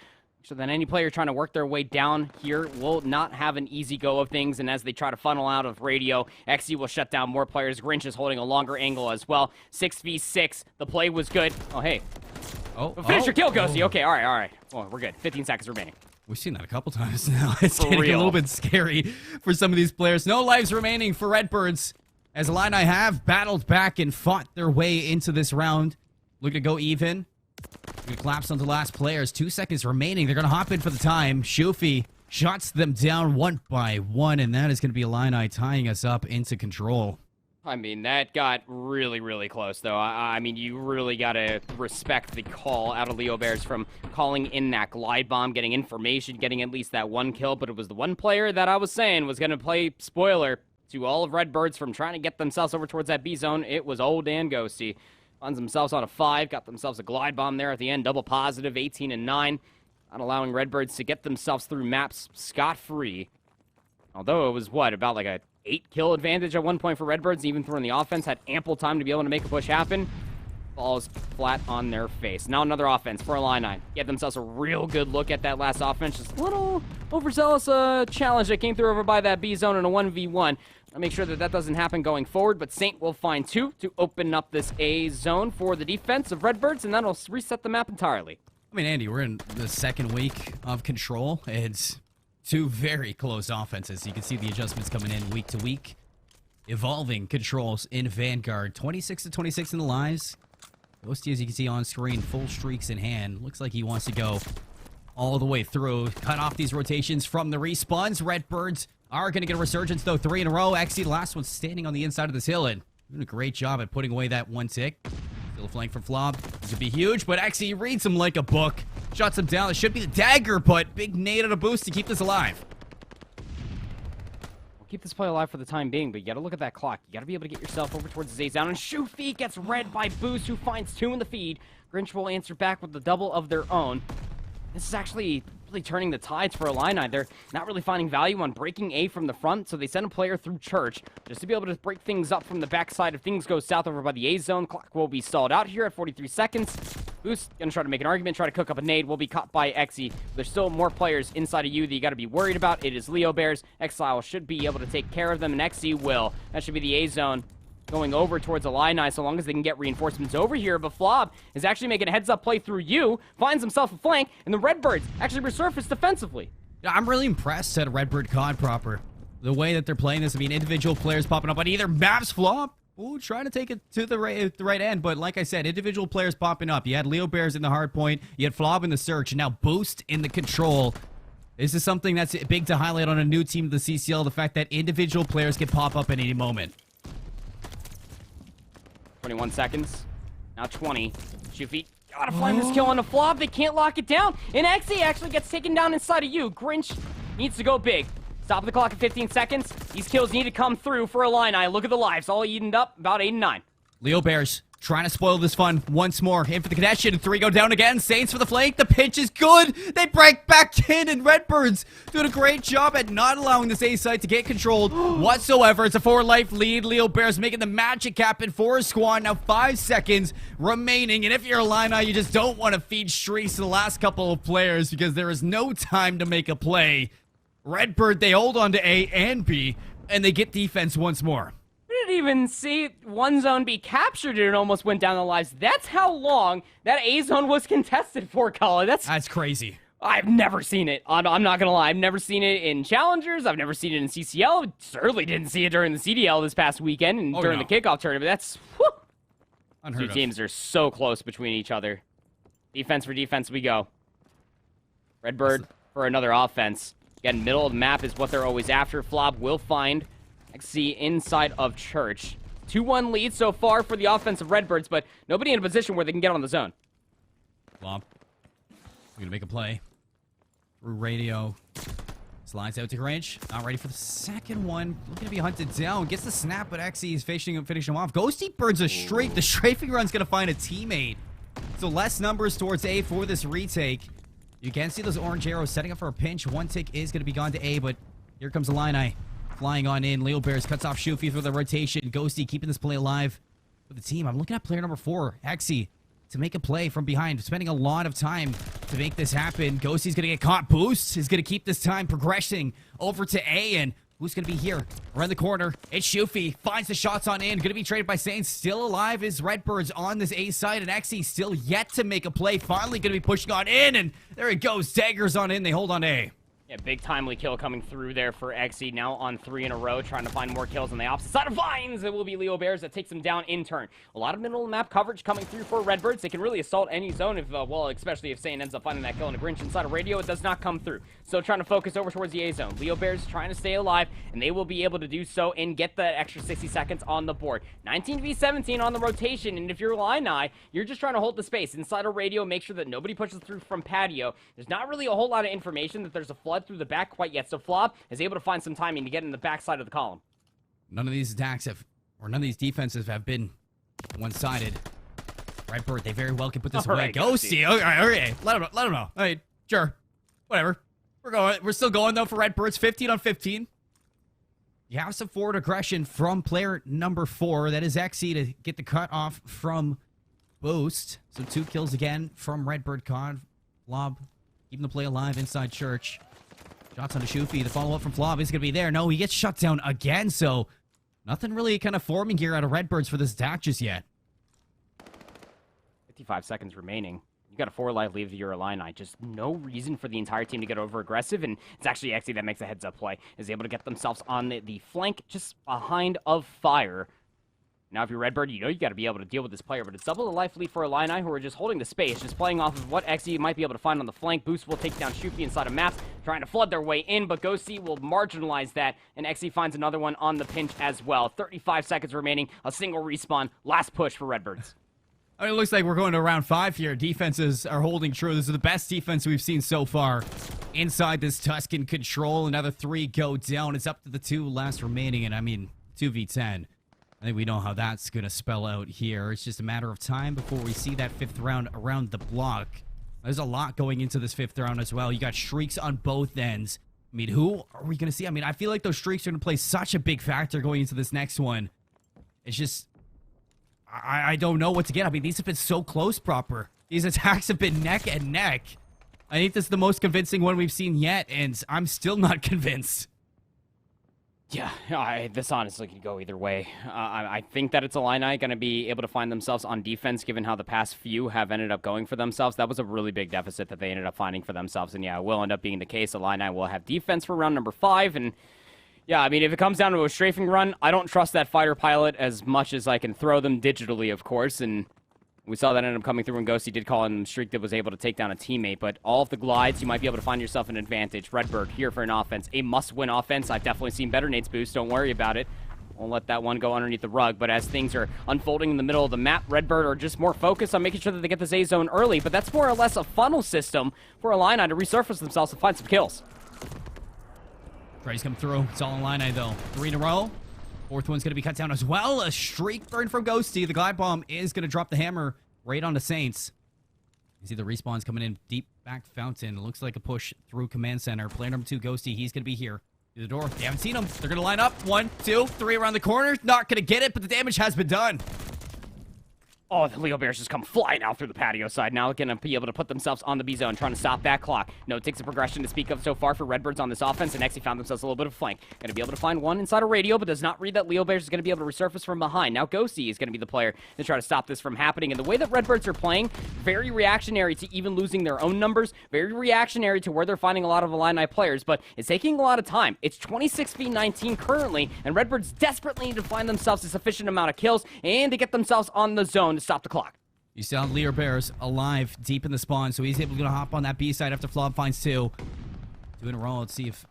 So then any player trying to work their way down here will not have an easy go of things, and as they try to funnel out of radio, XE will shut down more players. Grinch is holding a longer angle as well. 6v6. The play was good. Oh, hey. Finish your kill, Ghosty. Okay, all right. Well, we're good. 15 seconds remaining. We've seen that a couple times now. It's getting a little bit scary for some of these players. No lives remaining for Redbirds, as Illini have battled back and fought their way into this round. Looking to go even. Going to collapse on the last players. 2 seconds remaining. They're going to hop in for the time. Shufi shuts them down 1 by 1, and that is going to be Illini tying us up into control. I mean, that got really, really close, though. I mean, you really got to respect the call out of Leo Bears from calling in that glide bomb, getting information, getting at least that 1 kill, but it was the one player that I was saying was going to play spoiler to all of Redbirds from trying to get themselves over towards that B zone. It was old Dan Ghosty. Finds themselves on a 5, got themselves a glide bomb there at the end, double positive, 18 and 9. Not allowing Redbirds to get themselves through maps scot-free. Although it was, about like a 8-kill advantage at one point for Redbirds, even throwing the offense, had ample time to be able to make a push happen. Falls flat on their face. Now another offense for Illini. Get themselves a real good look at that last offense. Just a little overzealous challenge that came through over by that B zone in a 1v1. I'll make sure that that doesn't happen going forward, but Saint will find 2 to open up this A zone for the defense of Redbirds, and that'll reset the map entirely. I mean, Andy, we're in the 2nd week of Control. It's 2 very close offenses. You can see the adjustments coming in week to week. Evolving controls in Vanguard. 26 to 26 in the lives. Ghosty, as you can see on screen, full streaks in hand. Looks like he wants to go all the way through. Cut off these rotations from the respawns. Redbirds are going to get a resurgence, though. 3 in a row. Actually, the last one standing on the inside of this hill, and doing a great job at putting away that 1 tick. Still a flank from Flob. This would be huge, but actually reads him like a book. Shuts him down. It should be the dagger, but big nade on a boost to keep this alive. We'll keep this play alive for the time being, but you got to look at that clock. You got to be able to get yourself over towards the Zay's down, and Shufi gets read by Boost, who finds 2 in the feed. Grinch will answer back with the double of their own. This is actually really turning the tides for Illini. They're not really finding value on breaking A from the front, so they send a player through Church just to be able to break things up from the backside. If things go south over by the A zone, clock will be stalled out here at 43 seconds. Boost gonna try to make an argument, try to cook up a nade, will be caught by XE. There's still more players inside of you that you gotta be worried about. It is Leo Bears. Exile should be able to take care of them, and XE will. That should be the A zone going over towards Illini, so long as they can get reinforcements over here. But Flob is actually making a heads-up play through you, finds himself a flank, and the Redbirds actually resurface defensively. Yeah, I'm really impressed at Redbird COD proper. The way that they're playing this, I mean, individual players popping up on either maps. Flob, trying to take it to the right end, but like I said, individual players popping up. You had Leo Bears in the hard point, you had Flob in the search, and now Boost in the control. This is something that's big to highlight on a new team of the CCL, the fact that individual players can pop up at any moment. 21 seconds. Now 20. Shufi gotta find this kill on the Flob. They can't lock it down. And XE actually gets taken down inside of you. Grinch needs to go big. Top of the clock at 15 seconds. These kills need to come through for Illini. Look at the lives, all eaten up, about 8 and 9. Leo Bears trying to spoil this fun once more. In for the connection, and 3 go down again. Saints for the flank. The pitch is good. They break back in, and Redbirds doing a great job at not allowing this A site to get controlled whatsoever. It's a 4-life lead. Leo Bears making the magic happen for a squad. Now 5 seconds remaining, and if you're Illini, you just don't want to feed streaks to the last couple of players because there is no time to make a play. Redbird, they hold on to A and B, and they get defense once more. We didn't even see one zone be captured and it almost went down the lives. That's how long that A zone was contested for, Colin. That's crazy. I've never seen it. I'm not gonna lie. I've never seen it in Challengers. I've never seen it in CCL. Certainly didn't see it during the CDL this past weekend and during the kickoff tournament. That's unheard of. Two teams are so close between each other. Defense for defense we go. Redbird for another offense. Again, middle of the map is what they're always after. Flob will find XC inside of Church. 2-1 lead so far for the offensive Redbirds, but nobody in a position where they can get on the zone. Flob. We're gonna make a play. Through radio. Slides out to Grinch. Not ready for the second one. Looking to be hunted down. Gets the snap, but XC is finishing him off. Ghosty burns a streak. The strafing run's gonna find a teammate. So less numbers towards A for this retake. You can see those orange arrows setting up for a pinch. One tick is going to be gone to A, but here comes Illini flying on in. Leo Bears cuts off Shufi for the rotation. Ghosty keeping this play alive for the team. I'm looking at player number 4, Hexy, to make a play from behind. Spending a lot of time to make this happen. Ghosty's going to get caught. Boost is going to keep this time progressing over to A, and who's going to be here? Around the corner. It's Shufi. Finds the shots on in. Going to be traded by Saints. Still alive is Redbirds on this A side. And XE still yet to make a play. Finally going to be pushing on in. And there it goes. Daggers on in. They hold on A. Yeah, big timely kill coming through there for XE. Now on 3 in a row, trying to find more kills on the opposite side of Vines. It will be Leo Bears that takes them down in turn. A lot of middle map coverage coming through for Redbirds. They can really assault any zone if, well, especially if Sane ends up finding that kill in a Grinch inside of radio. It does not come through. So trying to focus over towards the A zone. Leo Bears trying to stay alive, and they will be able to do so and get that extra 60 seconds on the board. 19v17 on the rotation, and if you're Illini, you're just trying to hold the space. Inside of radio, make sure that nobody pushes through from patio. There's not really a whole lot of information that there's a flood through the back quite yet. So Flob is able to find some timing to get in the backside of the column. None of these attacks have, or none of these defenses have been one-sided. Redbird, they very well can put this away. Right, Ghosty. Okay. Let him know. All right, sure. Whatever. We're still going, though, for Redbirds. 15 on 15. You have some forward aggression from player number 4. That is XE to get the cut off from Boost. So 2 kills again from Redbird. COD. Flob keeping the play alive inside Church. Shots on the Shufi. The follow-up from Flob is going to be there. No, he gets shut down again, so nothing really kind of forming here out of Redbirds for this attack just yet. 55 seconds remaining. You got a 4-life lead of your Illini. Just no reason for the entire team to get over-aggressive, and it's actually XE that makes a heads-up play. Is able to get themselves on the flank just behind of fire. Now, if you're Redbird, you know you got to be able to deal with this player, but it's double the life lead for Illini, who are just holding the space, just playing off of what XE might be able to find on the flank. Boost will take down Shufi inside of maps, trying to flood their way in, but Ghosty will marginalize that, and XE finds another one on the pinch as well. 35 seconds remaining, a single respawn, last push for Redbirds. I mean, it looks like we're going to round 5 here. Defenses are holding true. This is the best defense we've seen so far inside this Tuscan control. Another 3 go down. It's up to the 2 last remaining, and I mean, 2v10. I think we know how that's going to spell out here. It's just a matter of time before we see that 5th round around the block. There's a lot going into this 5th round as well. You got streaks on both ends. I mean, who are we going to see? I mean, I feel like those streaks are going to play such a big factor going into this next one. It's just, I don't know what to get. I mean, these have been so close proper. These attacks have been neck and neck. I think this is the most convincing one we've seen yet, and I'm still not convinced. Yeah, this honestly could go either way. I think that it's Illini going to be able to find themselves on defense, given how the past few have ended up going for themselves. That was a really big deficit that they ended up finding for themselves, and yeah, it will end up being the case. Illini will have defense for round number 5, and yeah, I mean, if it comes down to a strafing run, I don't trust that fighter pilot as much as I can throw them digitally, of course, and we saw that end up coming through when Ghosty did call in streak that was able to take down a teammate, but all of the glides, you might be able to find yourself an advantage. Redbird here for an offense, a must-win offense. I've definitely seen better Nate's boost, don't worry about it. Won't let that one go underneath the rug, but as things are unfolding in the middle of the map, Redbird are just more focused on making sure that they get this A zone early, but that's more or less a funnel system for Illini to resurface themselves and find some kills. Craig's come through. It's all in Illini, though. 3 in a row. Fourth one's going to be cut down as well. A streak burn from Ghosty. The glide bomb is going to drop the hammer right on the Saints. You see the respawns coming in deep back fountain. It looks like a push through command center. Player number 2, Ghosty. He's going to be here. Through the door. They haven't seen him. They're going to line up. 1, 2, 3 around the corner. Not going to get it, but the damage has been done. Oh, the Leo Bears just come flying out through the patio side. Now going to be able to put themselves on the B zone, trying to stop that clock. No, it takes a progression to speak of so far for Redbirds on this offense, and actually found themselves a little bit of flank. Going to be able to find one inside a radio, but does not read that Leo Bears is going to be able to resurface from behind. Now Ghosty is going to be the player to try to stop this from happening. And the way that Redbirds are playing, very reactionary to even losing their own numbers, very reactionary to where they're finding a lot of Illini players, but it's taking a lot of time. It's 26v19 currently, and Redbirds desperately need to find themselves a sufficient amount of kills and to get themselves on the zone to stop the clock. You saw Leo Bears alive deep in the spawn, so he's able to hop on that B side after Flob finds 2. 2 in a row. Let's see if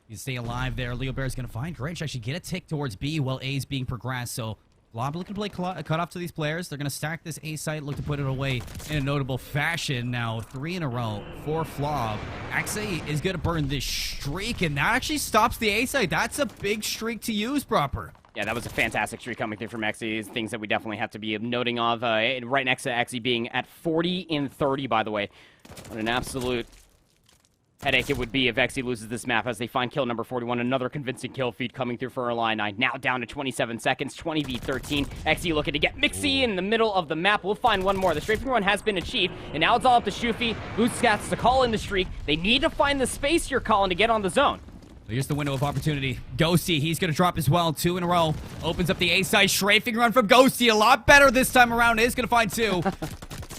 he can stay alive there. Leo Bears going to find Grinch actually get a tick towards B while A is being progressed. So Flob looking to play cut off to these players. They're going to stack this A site, look to put it away in a notable fashion. Now 3 in a row for Flob. XA is going to burn this streak, and that actually stops the A site. That's a big streak to use proper. Yeah, that was a fantastic streak coming through from Exy. Things that we definitely have to be noting of. Right next to Exy being at 40 in 30, by the way. What an absolute headache it would be if Exy loses this map as they find kill number 41. Another convincing kill feed coming through for Illini. Now down to 27 seconds, 20v13. Exy looking to get Mixie in the middle of the map. We'll find one more. The strafing run has been achieved, and now it's all up to Shufi. Boostcats to call in the streak. They need to find the space here, Colin, to get on the zone. Here's the window of opportunity. Ghosty, he's going to drop as well. 2 in a row. Opens up the A-side. Strafing run from Ghosty. A lot better this time around. Is going to find 2.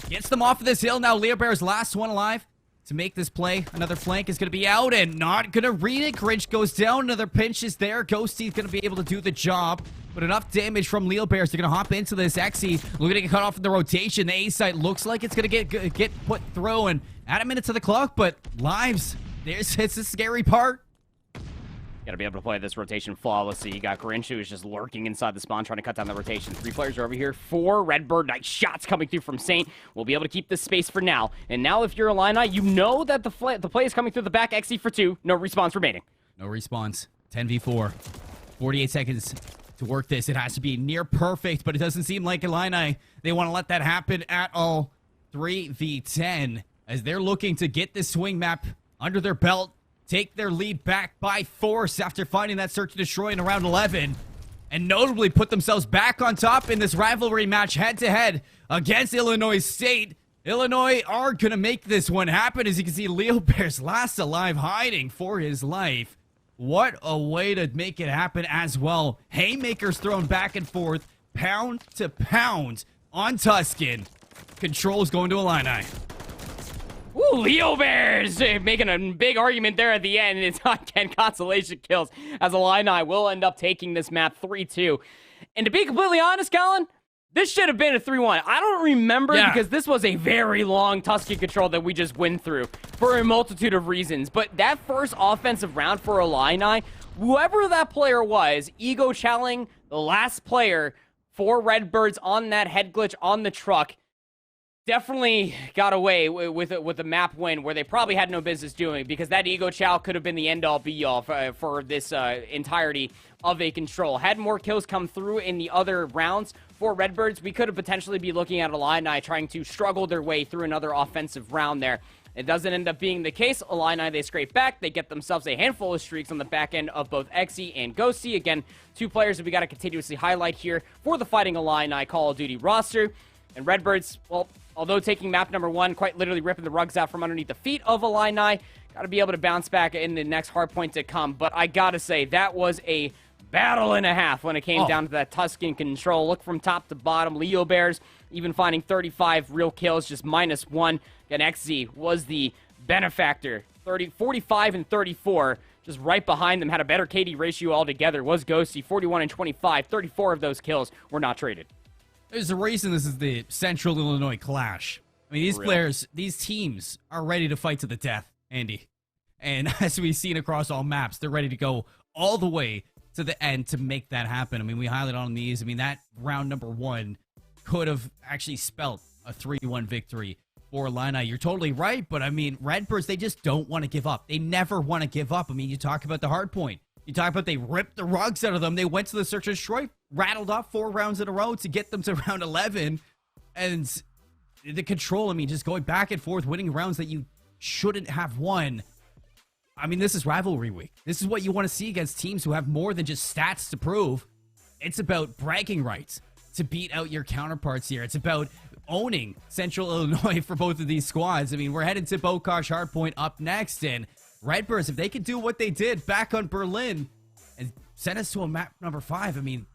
Gets them off of this hill. Now Leo Bear's last one alive to make this play. Another flank is going to be out and not going to read it. Grinch goes down. Another pinch is there. Ghosty's going to be able to do the job. But enough damage from Leo Bears. They're going to hop into this. Exy looking to get cut off in the rotation. The A-side looks like it's going to get put through. And add a minute to the clock, but lives. It's the scary part. Got to be able to play this rotation flawlessly. You got Grinch, who is just lurking inside the spawn, trying to cut down the rotation. 3 players are over here. 4 Redbird. Nice shots coming through from Saint. We'll be able to keep this space for now. And now if you're Illini, you know that the play is coming through the back. XE for 2. No respawns remaining. No respawns. 10v4. 48 seconds to work this. It has to be near perfect, but it doesn't seem like Illini, they want to let that happen at all. 3v10 as they're looking to get this swing map under their belt. Take their lead back by force after finding that search and destroy in around 11. And notably put themselves back on top in this rivalry match head-to-head against Illinois State. Illinois are going to make this one happen. As you can see, Leo Bears last alive, hiding for his life. What a way to make it happen as well. Haymakers thrown back and forth, pound to pound on Tuscan. Controls going to Illini. Ooh, Leo Bears making a big argument there at the end. It's not 10 consolation kills as Illini will end up taking this map 3-2. And to be completely honest, Colin, this should have been a 3-1. I don't remember because this was a very long Tuscan control that we just went through for a multitude of reasons. But that first offensive round for Illini, whoever that player was, Ego Challing, the last player for Redbirds on that head glitch on the truck, definitely got away with a map win where they probably had no business doing, because that Ego Chow could have been the end-all be-all for this entirety of a control. Had more kills come through in the other rounds for Redbirds, we could have potentially be looking at Illini trying to struggle their way through another offensive round there. It doesn't end up being the case. Illini, they scrape back. They get themselves a handful of streaks on the back end of both Exy and Ghosty. Again, 2 players that we got to continuously highlight here for the Fighting Illini Call of Duty roster. And Redbirds, well, although taking map number 1, quite literally ripping the rugs out from underneath the feet of Illini, got to be able to bounce back in the next hard point to come. But I got to say, that was a battle and a half when it came down to that Tuscan control. Look from top to bottom. Leo Bears even finding 35 real kills, just -1. And XZ was the benefactor. 45 and 34. Just right behind them, had a better KD ratio altogether, was Ghosty. 41 and 25. 34 of those kills were not traded. There's a reason this is the Central Illinois Clash. I mean, these players, these teams are ready to fight to the death, Andy. And as we've seen across all maps, they're ready to go all the way to the end to make that happen. I mean, we highlight on these. I mean, that round number 1 could have actually spelt a 3-1 victory for Illini. You're totally right, but I mean, Redbirds, they just don't want to give up. They never want to give up. I mean, you talk about the hard point. You talk about they ripped the rugs out of them. They went to the search and destroy, rattled off 4 rounds in a row to get them to round 11. And the control, I mean, just going back and forth, winning rounds that you shouldn't have won. I mean, this is rivalry week. This is what you want to see against teams who have more than just stats to prove. It's about bragging rights to beat out your counterparts here. It's about owning Central Illinois for both of these squads. I mean, we're headed to Bokosh Hardpoint up next, and Redbirds, if they can do what they did back on Berlin and send us to a map number 5, I mean,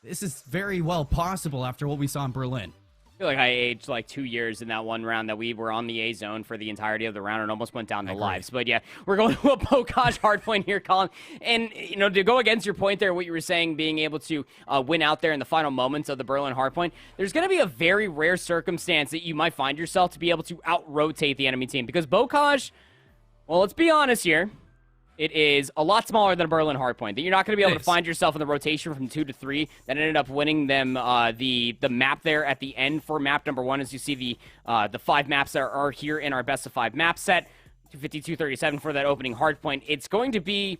this is very well possible after what we saw in Berlin. I feel like I aged like 2 years in that one round that we were on the A zone for the entirety of the round and almost went down to lives. But yeah, we're going to a Bokosh hardpoint here, Colin. And, you know, to go against your point there, what you were saying, being able to win out there in the final moments of the Berlin hardpoint, there's going to be a very rare circumstance that you might find yourself to be able to out-rotate the enemy team. Because Bokosh, well, let's be honest here. It is a lot smaller than a Berlin hardpoint. That you're not going to be able to find yourself in the rotation from 2 to 3. That ended up winning them the map there at the end for map number 1. As you see the 5 maps that are here in our best of 5 map set. 250, 237 for that opening hardpoint. It's going to be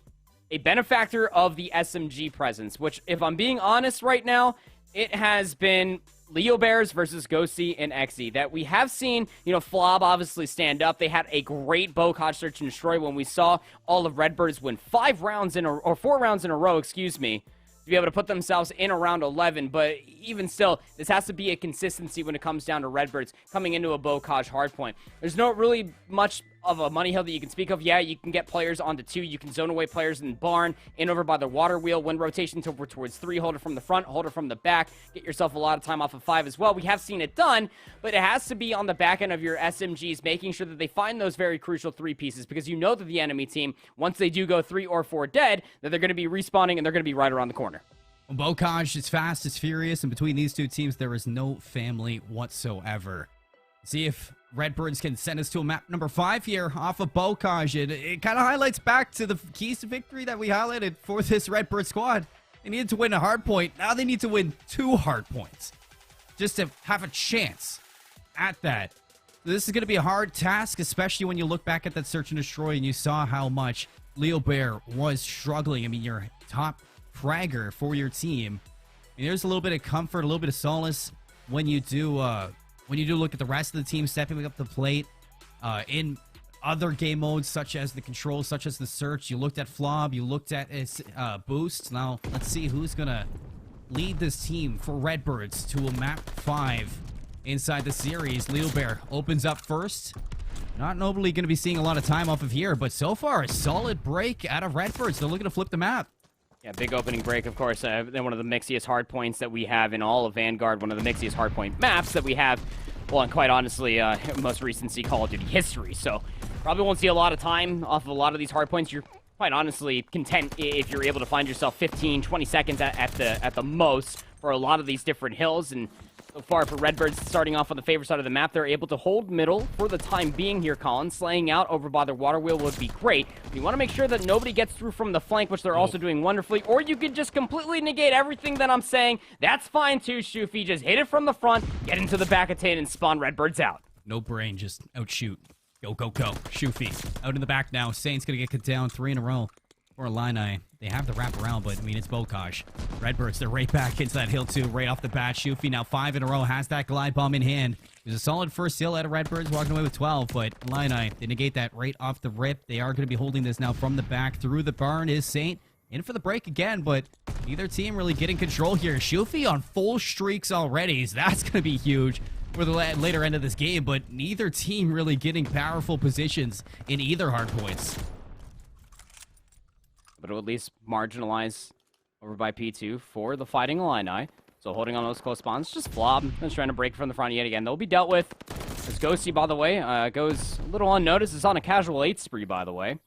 a benefactor of the SMG presence, which, if I'm being honest right now, it has been Leo Bears versus Ghosty and Xe that we have seen, you know, Flob obviously stand up. They had a great Bokosh search and destroy when we saw all of Redbirds win 4 rounds in a row, excuse me, to be able to put themselves in around 11. But even still, this has to be a consistency when it comes down to Redbirds coming into a Bokosh hardpoint. There's no really much of a money hill that you can speak of. Yeah, you can get players onto 2. You can zone away players in barn, in over by the water wheel, win rotations over towards 3, hold it from the front, hold it from the back, get yourself a lot of time off of 5 as well. We have seen it done, but it has to be on the back end of your SMGs, making sure that they find those very crucial 3 pieces, because you know that the enemy team, once they do go 3 or 4 dead, that they're going to be respawning and they're going to be right around the corner. Bokosh is fast, is furious, and between these two teams, there is no family whatsoever. See if Redbirds can send us to a map number 5 here off of Bokosh. It kind of highlights back to the keys to victory that we highlighted for this Redbird squad. They needed to win a hard point. Now they need to win 2 hard points just to have a chance at that. So this is going to be a hard task, especially when you look back at that search and destroy and you saw how much Leo Bear was struggling. I mean, your top fragger for your team. And there's a little bit of comfort, a little bit of solace when you do look at the rest of the team stepping up the plate in other game modes, such as the control, such as the search. You looked at Flob, you looked at its boost. Now, let's see who's going to lead this team for Redbirds to a map 5 inside the series. Leo Bear opens up first. Not nobly going to be seeing a lot of time off of here, but so far, a solid break out of Redbirds. They're looking to flip the map. Yeah, big opening break, of course. One of the mixiest hardpoints that we have in all of Vanguard. One of the mixiest hardpoint maps that we have. Well, and quite honestly, most recent Call of Duty history. So, probably won't see a lot of time off of a lot of these hardpoints. You're quite honestly content if you're able to find yourself 15, 20 seconds at the most for a lot of these different hills. And so far for Redbirds starting off on the favorite side of the map, they're able to hold middle for the time being here, Colin. Slaying out over by the water wheel would be great. You want to make sure that nobody gets through from the flank, which they're also doing wonderfully. Or you could just completely negate everything that I'm saying. That's fine too, Shoofy. Just hit it from the front, get into the back of Tain, and spawn Redbirds out. No brain, just outshoot. Go, go, go. Shoofy out in the back now. Saint's going to get down 3 in a row for Illini. They have the wrap around, but I mean, it's Bokosh. Redbirds, they're right back into that hill too, right off the bat. Shoofy now 5 in a row, has that glide bomb in hand. There's a solid first hill out of Redbirds, walking away with 12, but Illini, they negate that right off the rip. They are going to be holding this now from the back. Through the barn is Saint. In for the break again, but neither team really getting control here. Shoofy on full streaks already, so that's going to be huge for the later end of this game, but neither team really getting powerful positions in either hard points. But it'll at least marginalize over by P2 for the Fighting Illini. So holding on those close spawns, just Flob. Just trying to break from the front yet again. They'll be dealt with. As Ghosty, by the way, goes a little unnoticed. It's on a casual 8 spree, by the way.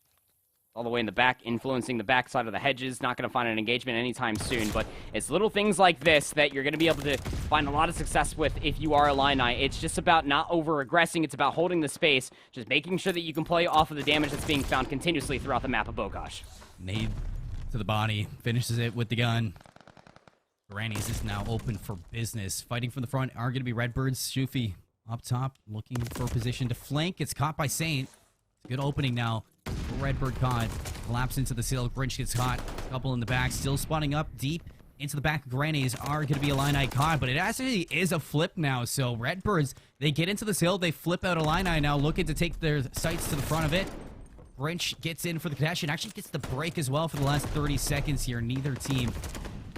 All the way in the back, influencing the backside of the hedges. Not going to find an engagement anytime soon, but it's little things like this that you're going to be able to find a lot of success with if you are Illini. It's just about not over-aggressing. It's about holding the space, just making sure that you can play off of the damage that's being found continuously throughout the map of Bokosh. Nade to the body, finishes it with the gun. Granny's is now open for business. Fighting from the front are going to be Redbirds. Shoofy up top, looking for a position to flank. It's caught by Saint. Good opening now for Redbird COD. Collapse into the seal. Grinch gets caught. Couple in the back. Still spawning up deep into the back of Grannies are going to be Illini COD, but it actually is a flip now. So Redbirds, they get into the hill. They flip out Illini now, looking to take their sights to the front of it. Grinch gets in for the connection. Actually gets the break as well for the last 30 seconds here. Neither team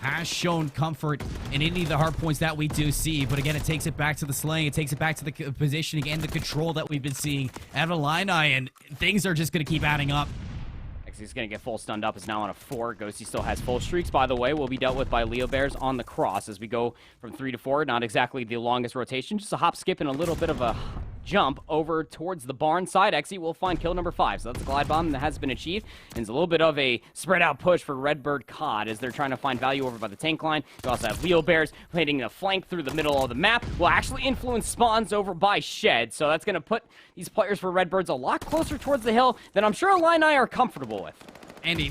has shown comfort in any of the hard points that we do see. But again, it takes it back to the slaying. It takes it back to the positioning and the control that we've been seeing out of Illini, and things are just going to keep adding up. He's going to get full stunned up. Is now on a 4. Ghosty still has full streaks, by the way. Will be dealt with by Leo Bears on the cross as we go from 3 to 4. Not exactly the longest rotation. Just a hop, skip, and a little bit of a jump over towards the barn side. Xe will find kill number 5. So that's a glide bomb that has been achieved. And it's a little bit of a spread out push for Redbird COD as they're trying to find value over by the tank line. You also have Leo Bears hitting a flank through the middle of the map. Will actually influence spawns over by Shed. So that's going to put these players for Redbirds a lot closer towards the hill than I'm sure Illini are comfortable with. Andy,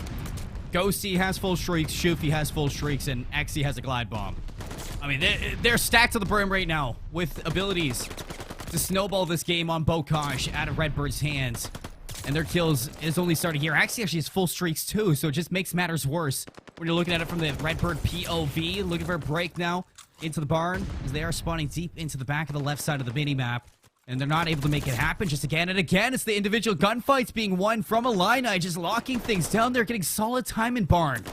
Ghosty has full streaks, Shoofy has full streaks, and Xe has a glide bomb. I mean, they're stacked to the brim right now with abilities to snowball this game on Bokaj out of Redbird's hands. And their kills is only starting here. Xe actually has full streaks too, so it just makes matters worse when you're looking at it from the Redbird POV. Looking for a break now into the barn as they are spawning deep into the back of the left side of the mini-map. And they're not able to make it happen just again and again. It's the individual gunfights being won from Illini, just locking things down. They're getting solid time in barn.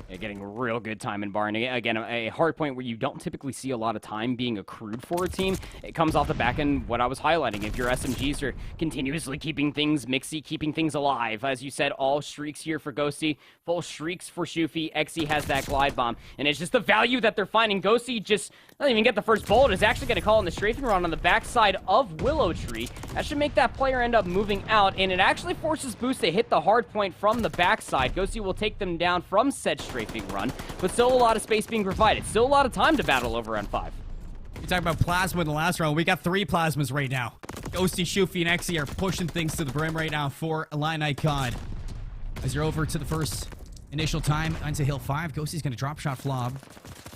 Yeah, getting real good time in barn. Again, a hard point where you don't typically see a lot of time being accrued for a team. It comes off the back end, what I was highlighting. If your SMGs are continuously keeping things mixy, keeping things alive. As you said, all streaks here for Ghosty. Full streaks for Shoofy. Xe has that glide bomb. And it's just the value that they're finding. Ghosty just doesn't even get the first bullet. Is actually going to call in the strafing run on the backside of Willow Tree. That should make that player end up moving out. And it actually forces Boost to hit the hard point from the backside. Ghosty will take them down from said strafing run, but still a lot of space being provided. Still a lot of time to battle over round 5. You talk about plasma in the last round. We got 3 plasmas right now. Ghosty, Shoofy, and Xe are pushing things to the brim right now for Illini COD. As you're over to the first initial time onto Hill 5, Ghosty's going to drop shot flob.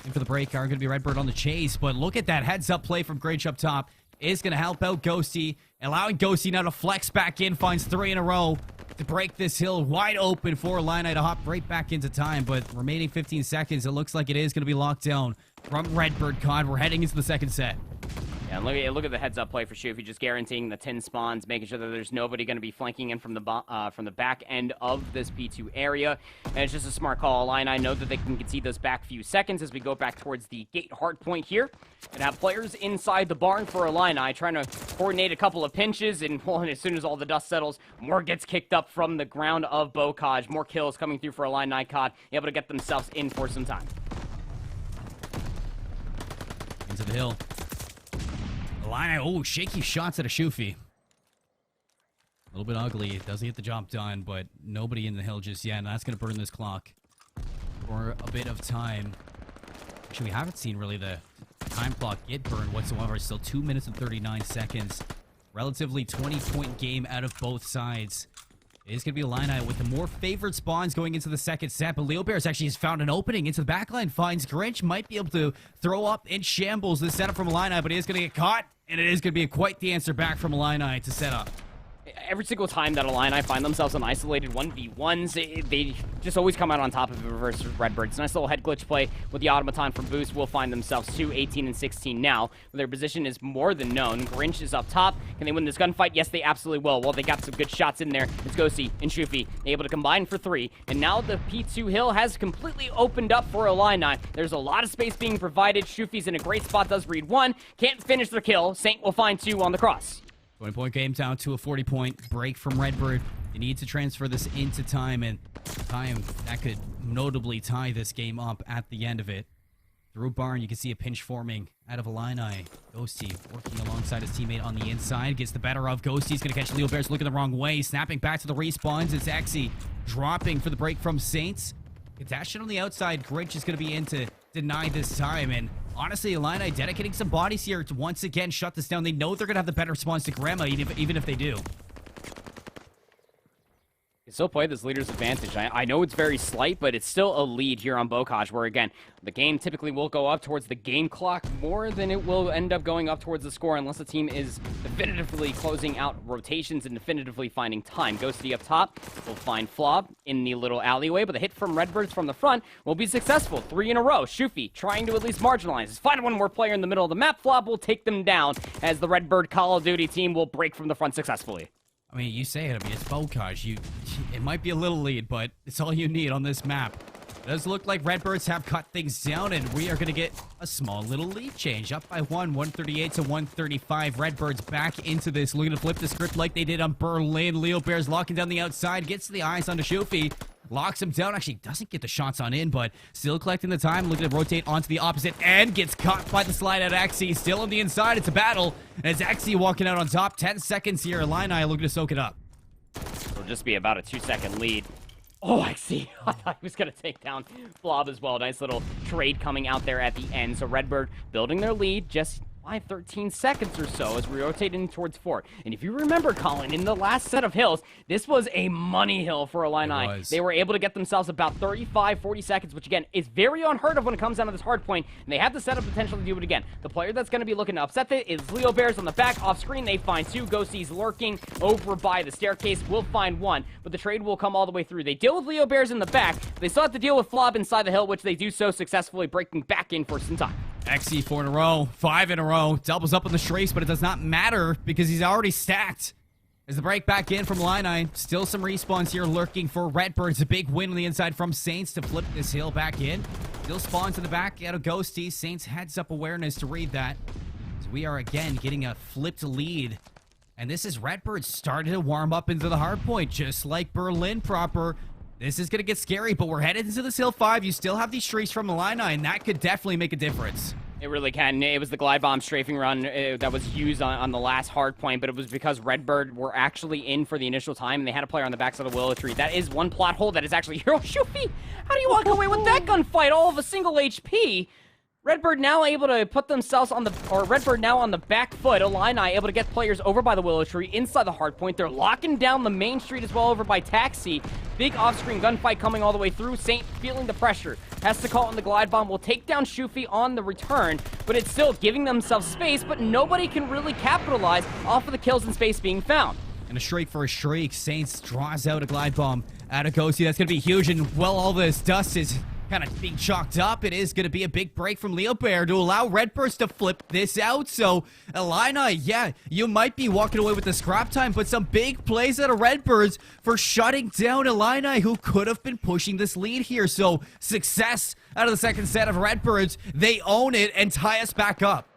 In for the break are going to be Redbird on the chase, but look at that heads-up play from Grinch up top. Is going to help out Ghosty, allowing Ghosty now to flex back in, finds 3 in a row to break this hill wide open for Illini to hop right back into time, but remaining 15 seconds, it looks like it is going to be locked down from Redbird COD. We're heading into the second set. Yeah, look at the heads-up play for Shoofy, just guaranteeing the 10 spawns, making sure that there's nobody going to be flanking in from the back end of this P2 area. And it's just a smart call. Illini know that they can concede those back few seconds as we go back towards the gate hard point here. And have players inside the barn for Illini trying to coordinate a couple of pinches. And well, as soon as all the dust settles, more gets kicked up from the ground of Bokaj. More kills coming through for Illini COD, able to get themselves in for some time. Into the hill. Illini, oh, shaky shots at a Shoofy. A little bit ugly. It doesn't get the job done, but nobody in the hill just yet, and that's going to burn this clock for a bit of time. Actually, we haven't seen really the time clock get burned whatsoever. It's still 2 minutes and 39 seconds. Relatively 20-point game out of both sides. It is going to be Illini with the more favored spawns going into the second set, but Leo Bears actually has found an opening into the backline, finds Grinch, might be able to throw up in shambles this setup from Illini, but it is going to get caught, and it is going to be quite the answer back from Illini to set up. Every single time that Illini find themselves in isolated 1v1s, they just always come out on top of it versus Redbirds. Nice little head glitch play with the Automaton from Boost will find themselves 2, 18, and 16 now. Their position is more than known. Grinch is up top. Can they win this gunfight? Yes, they absolutely will. Well, they got some good shots in there. It's Ghosty and Shoofy able to combine for 3. And now the P2 hill has completely opened up for Illini. There's a lot of space being provided. Shoofy's in a great spot, does read 1. Can't finish their kill. Saint will find 2 on the cross. 20-point game down to a 40-point break from Redbird. You need to transfer this into time, and time that could notably tie this game up at the end of it. Through barn, you can see a pinch forming out of Illini. Ghosty working alongside his teammate on the inside. Gets the better of Ghosty. He's going to catch Leo Bears looking the wrong way. Snapping back to the respawns. It's Xe dropping for the break from Saints. Contagion on the outside. Grinch is going to be in to deny this time, and honestly, Illini dedicating some bodies here to once again shut this down. They know they're going to have the better response to Grandma, even if they do. Still play this leader's advantage. I know it's very slight, but it's still a lead here on Bocage, where again, the game typically will go up towards the game clock more than it will end up going up towards the score unless the team is definitively closing out rotations and definitively finding time. Ghosty up top will find Flob in the little alleyway, but the hit from Redbirds from the front will be successful. 3 in a row. Shufi trying to at least marginalize. He's finding one more player in the middle of the map. Flob will take them down as the Redbird Call of Duty team will break from the front successfully. I mean, you say it. I mean, it's Bocage. It might be a little lead, but it's all you need on this map. It does look like Redbirds have cut things down, and we are going to get a small little lead change. Up by 138 to 135. Redbirds back into this. Looking to flip the script like they did on Berlin. Leo Bears locking down the outside. Gets the eyes onto Shufi. Locks him down. Actually, doesn't get the shots on in, but still collecting the time. Looking to rotate onto the opposite end. Gets caught by the slide at Axie. Still on the inside. It's a battle. And it's Axie walking out on top. 10 seconds here. Illini looking to soak it up. It'll just be about a 2-second lead. Oh, Axie. I thought he was going to take down Flob as well. Nice little trade coming out there at the end. So Redbird building their lead just 13 seconds or so as we rotate in towards 4. And if you remember, Colin, in the last set of hills, this was a money hill for Illini. They were able to get themselves about 35, 40 seconds, which again is very unheard of when it comes down to this hard point. And they have the setup potential to do it again. The player that's going to be looking to upset it is Leo Bears on the back. Off screen, they find 2. Ghosties lurking over by the staircase. Will find 1, but the trade will come all the way through. They deal with Leo Bears in the back. They still have to deal with Flob inside the hill, which they do so successfully, breaking back in for some time. Axie 4 in a row, 5 in a row, doubles up on the Shrace, but it does not matter because he's already stacked. As the break back in from Illini, still some respawns here lurking for Redbirds. A big win on the inside from Saints to flip this hill back in. Still spawns in the back out of Ghosty. Saints heads up awareness to read that. As we are again getting a flipped lead. And this is Redbirds starting to warm up into the hard point, just like Berlin proper. This is going to get scary, but we're headed into this hill 5. You still have these streaks from Illini, and that could definitely make a difference. It really can. It was the glide bomb strafing run that was used on the last hard point, but it was because Redbird were actually in for the initial time, and they had a player on the backside of Willow Tree. That is one plot hole that is actually Hero Shufi. How do you walk away with that gunfight all of a single HP? Redbird now able to put themselves on the, or Redbird now on the back foot. Illini able to get players over by the Willow Tree inside the hard point. They're locking down the main street as well over by Taxi. Big off-screen gunfight coming all the way through. Saint feeling the pressure. Has to call on the glide bomb. Will take down Shufi on the return, but it's still giving themselves space, but nobody can really capitalize off of the kills in space being found. And a shriek for a shriek. Saints draws out a glide bomb out of Ghosty. That's going to be huge, and well, all this dust is kind of being chalked up. It is going to be a big break from Leo Bear to allow Redbirds to flip this out. So, Illini, yeah, you might be walking away with the scrap time, but some big plays out of Redbirds for shutting down Illini, who could have been pushing this lead here. So, success out of the second set of Redbirds. They own it and tie us back up.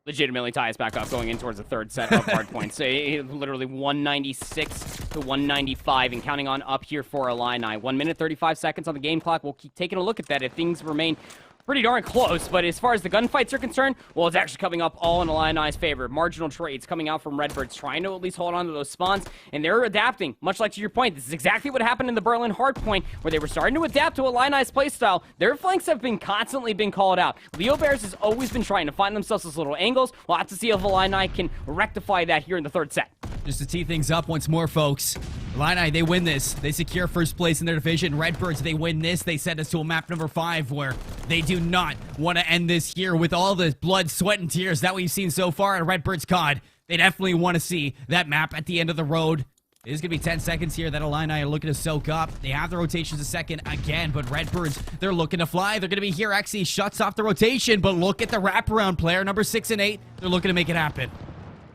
Legitimately tie us back up going in towards the third set of hard points. Literally 196 to 195 and counting on up here for Illini. 1 minute 35 seconds on the game clock. We'll keep taking a look at that if things remain pretty darn close, but as far as the gunfights are concerned, well, it's actually coming up all in Illini's favor. Marginal trades coming out from Redbirds, trying to at least hold on to those spawns, and they're adapting, much like to your point. This is exactly what happened in the Berlin hardpoint, where they were starting to adapt to Illini's playstyle. Their flanks have been constantly been called out. Leo Bears has always been trying to find themselves those little angles. We'll have to see if Illini can rectify that here in the third set. Just to tee things up once more, folks. Illini, they win this. They secure first place in their division. Redbirds, they win this. They send us to a map number 5 where they do not want to end this here with all the blood, sweat, and tears that we've seen so far at Redbird's COD. They definitely want to see that map at the end of the road. It is going to be 10 seconds here that Illini are looking to soak up. They have the rotations a second again, but Redbirds, they're looking to fly. They're going to be here. Xe shuts off the rotation, but look at the wraparound player, number 6 and 8. They're looking to make it happen.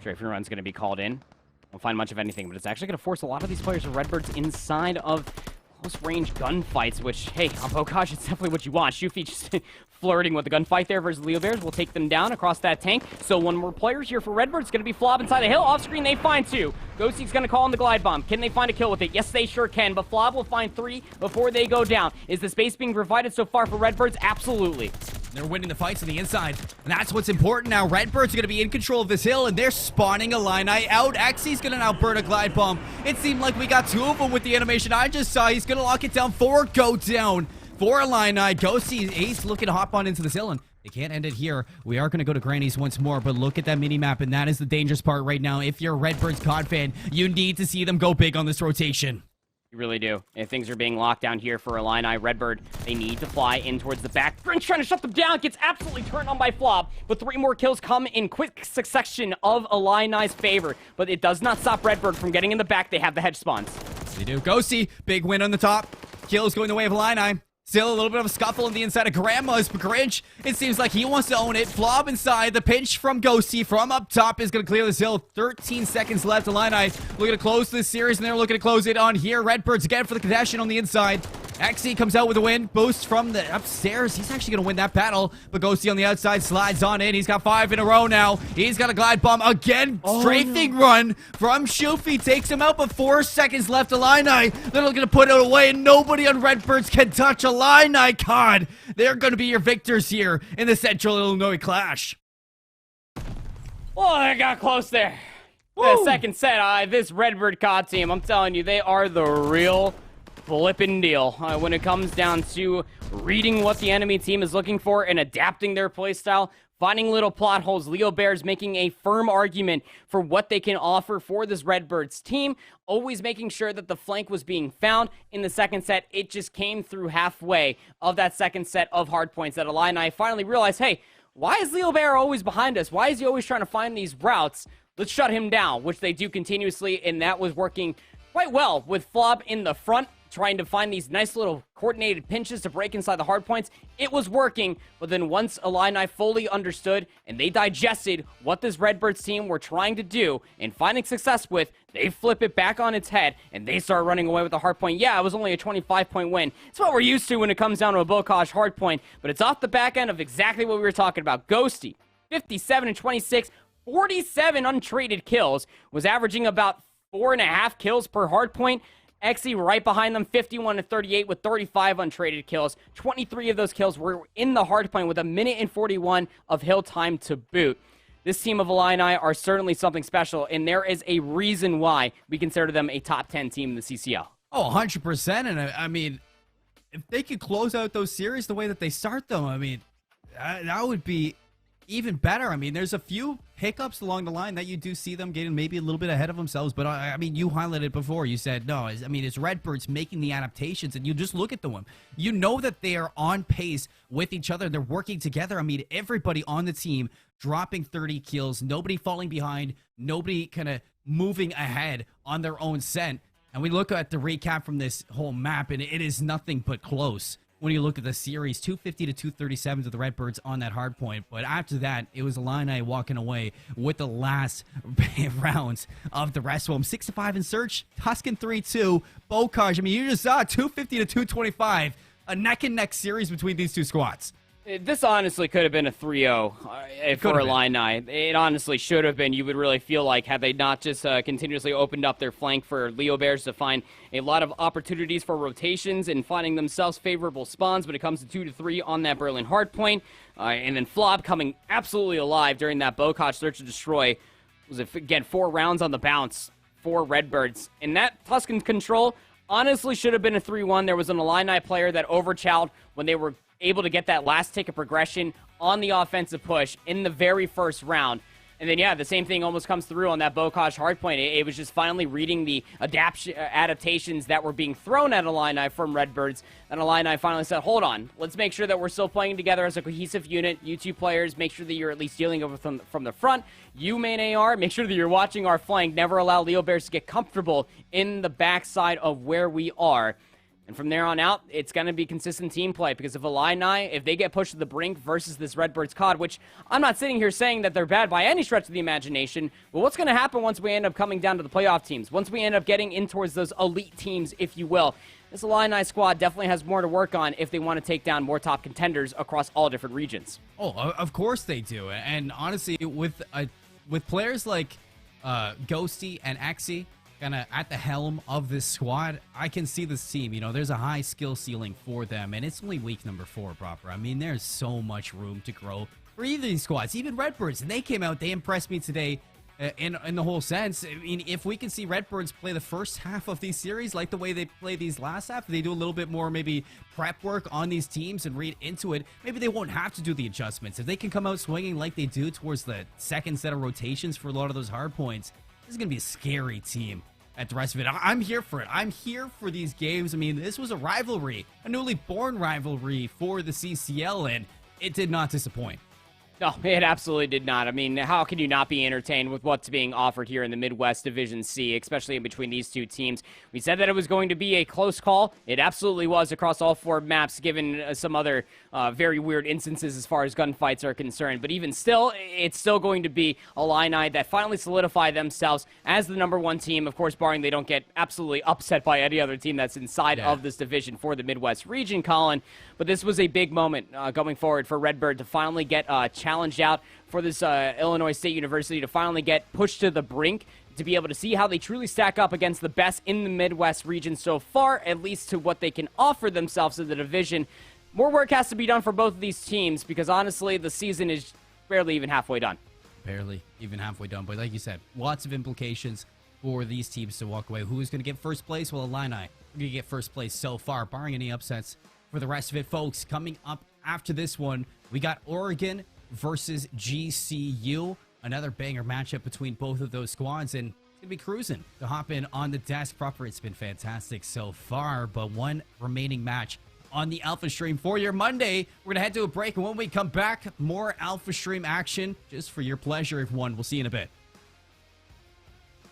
Strafing run's going to be called in. Won't find much of anything, but it's actually going to force a lot of these players of Redbirds inside of close-range gunfights, which, hey, on Bocage, it's definitely what you want. Shufi just flirting with the gunfight there versus Leo Bears will take them down across that tank. So one more player here for Redbirds. Going to be Flob inside the hill. Off-screen, they find 2. Ghosty's going to call on the glide bomb. Can they find a kill with it? Yes, they sure can, but Flob will find 3 before they go down. Is the space being provided so far for Redbirds? Absolutely. They're winning the fights on the inside, and that's what's important now. Redbirds are going to be in control of this hill, and they're spawning Illini out. Xe's going to now burn a glide bomb. It seemed like we got 2 of them with the animation I just saw. He's going to lock it down. 4 go down for Illini. Ghosty, Ace looking to hop on into this hill, and they can't end it here. We are going to go to Granny's once more, but look at that mini-map, and that is the dangerous part right now. If you're a Redbirds COD fan, you need to see them go big on this rotation. You really do. And things are being locked down here for Illini. Redbird, they need to fly in towards the back. Grinch trying to shut them down, gets absolutely turned on by Flop, but 3 more kills come in quick succession of Illini's favor. But it does not stop Redbird from getting in the back. They have the hedge spawns. They do. Ghosty, big win on the top. Kills going the way of Illini. Still a little bit of a scuffle on the inside of Grandma's, but Grinch, it seems like he wants to own it. Flob inside. The pinch from Ghosty from up top is going to clear this hill. 13 seconds left. Illini looking to close this series, and they're looking to close it on here. Redbirds again for the congestion on the inside. XE comes out with a win. Boost from the upstairs. He's actually going to win that battle, but Ghosty on the outside slides on in. He's got 5 in a row now. He's got a glide bomb again. Strafing run from Shoofy. Takes him out, but 4 seconds left. Illini, they're looking to put it away, and nobody on Redbirds can touch Illini. COD, they're going to be your victors here in the Central Illinois Clash. Oh, they got close there. The second set, this Redbird COD team, I'm telling you, they are the real flippin' deal when it comes down to reading what the enemy team is looking for and adapting their playstyle, finding little plot holes. Leo Bears making a firm argument for what they can offer for this Redbirds team, always making sure that the flank was being found. In the second set, it just came through halfway of that second set of hardpoints that Illini finally realized, hey, why is Leo Bear always behind us? Why is he always trying to find these routes? Let's shut him down, which they do continuously, and that was working quite well with Flob in the front, trying to find these nice little coordinated pinches to break inside the hard points. It was working, but then once Illini fully understood and they digested what this Redbirds team were trying to do and finding success with, they flip it back on its head and they start running away with the hard point. Yeah, it was only a 25-point win. It's what we're used to when it comes down to a Bocage hard point, but it's off the back end of exactly what we were talking about. Ghosty, 57 and 26, 47 untraded kills, was averaging about 4.5 kills per hard point. XE right behind them, 51 to 38 with 35 untraded kills. 23 of those kills were in the hardpoint with 1:41 of hill time to boot. This team of Illini are certainly something special, and there is a reason why we consider them a top 10 team in the CCL. Oh, 100%. And I mean, if they could close out those series the way that they start them, I mean, that would be even better. I mean, there's a few hiccups along the line that you do see them getting maybe a little bit ahead of themselves, but I mean, you highlighted before. You said, no, I mean, it's Redbirds making the adaptations, and you just look at them. You know that they are on pace with each other. They're working together. I mean, everybody on the team dropping 30 kills, nobody falling behind, nobody kind of moving ahead on their own scent. And we look at the recap from this whole map, and it is nothing but close. When you look at the series, 250 to 237 to the Redbirds on that hard point. But after that, it was Illini walking away with the last rounds of the rest of them. 6-5 in search, Tuscan 3-2, Bocage. I mean, you just saw 250 to 225, a neck-and-neck series between these two squads. This honestly could have been a 3-0 for Illini. It honestly should have been. You would really feel like had they not just continuously opened up their flank for Leo Bears to find a lot of opportunities for rotations and finding themselves favorable spawns when it comes to 2 to 3 on that Berlin hardpoint. And then Flob coming absolutely alive during that Bocage search and destroy. Was it, again, 4 rounds on the bounce for Redbirds. And that Tuscan control honestly should have been a 3-1. There was an Illini player that overchowed when they were able to get that last tick of progression on the offensive push in the very first round. And then, yeah, the same thing almost comes through on that Bocage hardpoint. It was just finally reading the adaptations that were being thrown at Illini from Redbirds. And Illini finally said, hold on, let's make sure that we're still playing together as a cohesive unit. You two players, make sure that you're at least dealing with them from the front. You, main AR, make sure that you're watching our flank. Never allow Leo Bears to get comfortable in the backside of where we are. And from there on out, it's going to be consistent team play, because if Illini, if they get pushed to the brink versus this Redbirds COD, which I'm not sitting here saying that they're bad by any stretch of the imagination, but what's going to happen once we end up coming down to the playoff teams, once we end up getting in towards those elite teams, if you will? This Illini squad definitely has more to work on if they want to take down more top contenders across all different regions. Oh, of course they do. And honestly, with players like Ghosty and XE, kind of at the helm of this squad, I can see this team. You know, there's a high skill ceiling for them, and it's only week number 4 proper. I mean, there's so much room to grow for either of these squads, even Redbirds. And they came out, they impressed me today in the whole sense. I mean, if we can see Redbirds play the first half of these series like the way they play these last half, they do a little bit more maybe prep work on these teams and read into it, maybe they won't have to do the adjustments. If they can come out swinging like they do towards the second set of rotations for a lot of those hard points, this is going to be a scary team at the rest of it. I'm here for it. I'm here for these games. I mean, this was a rivalry, a newly born rivalry for the CCL, and it did not disappoint. No, it absolutely did not. I mean, how can you not be entertained with what's being offered here in the Midwest Division C, especially in between these two teams? We said that it was going to be a close call. It absolutely was across all 4 maps, given some other very weird instances as far as gunfights are concerned. But even still, it's still going to be Illini that finally solidify themselves as the #1 team, of course, barring they don't get absolutely upset by any other team that's inside of this division for the Midwest region, Colin. But this was a big moment going forward for Redbird to finally get challenged out, for this Illinois State University to finally get pushed to the brink, to be able to see how they truly stack up against the best in the Midwest region so far, at least to what they can offer themselves in the division. More work has to be done for both of these teams because, honestly, the season is barely even halfway done. Barely even halfway done. But like you said, lots of implications for these teams to walk away. Who is going to get first place? Well, Illini are going to get first place so far, barring any upsets. For the rest of it, folks, coming up after this one, we got Oregon versus GCU. Another banger matchup between both of those squads, and it's going to be cruising to hop in on the desk proper. It's been fantastic so far, but one remaining match on the Alpha Stream for your Monday. We're going to head to a break, and when we come back, more Alpha Stream action just for your pleasure, everyone. We'll see you in a bit.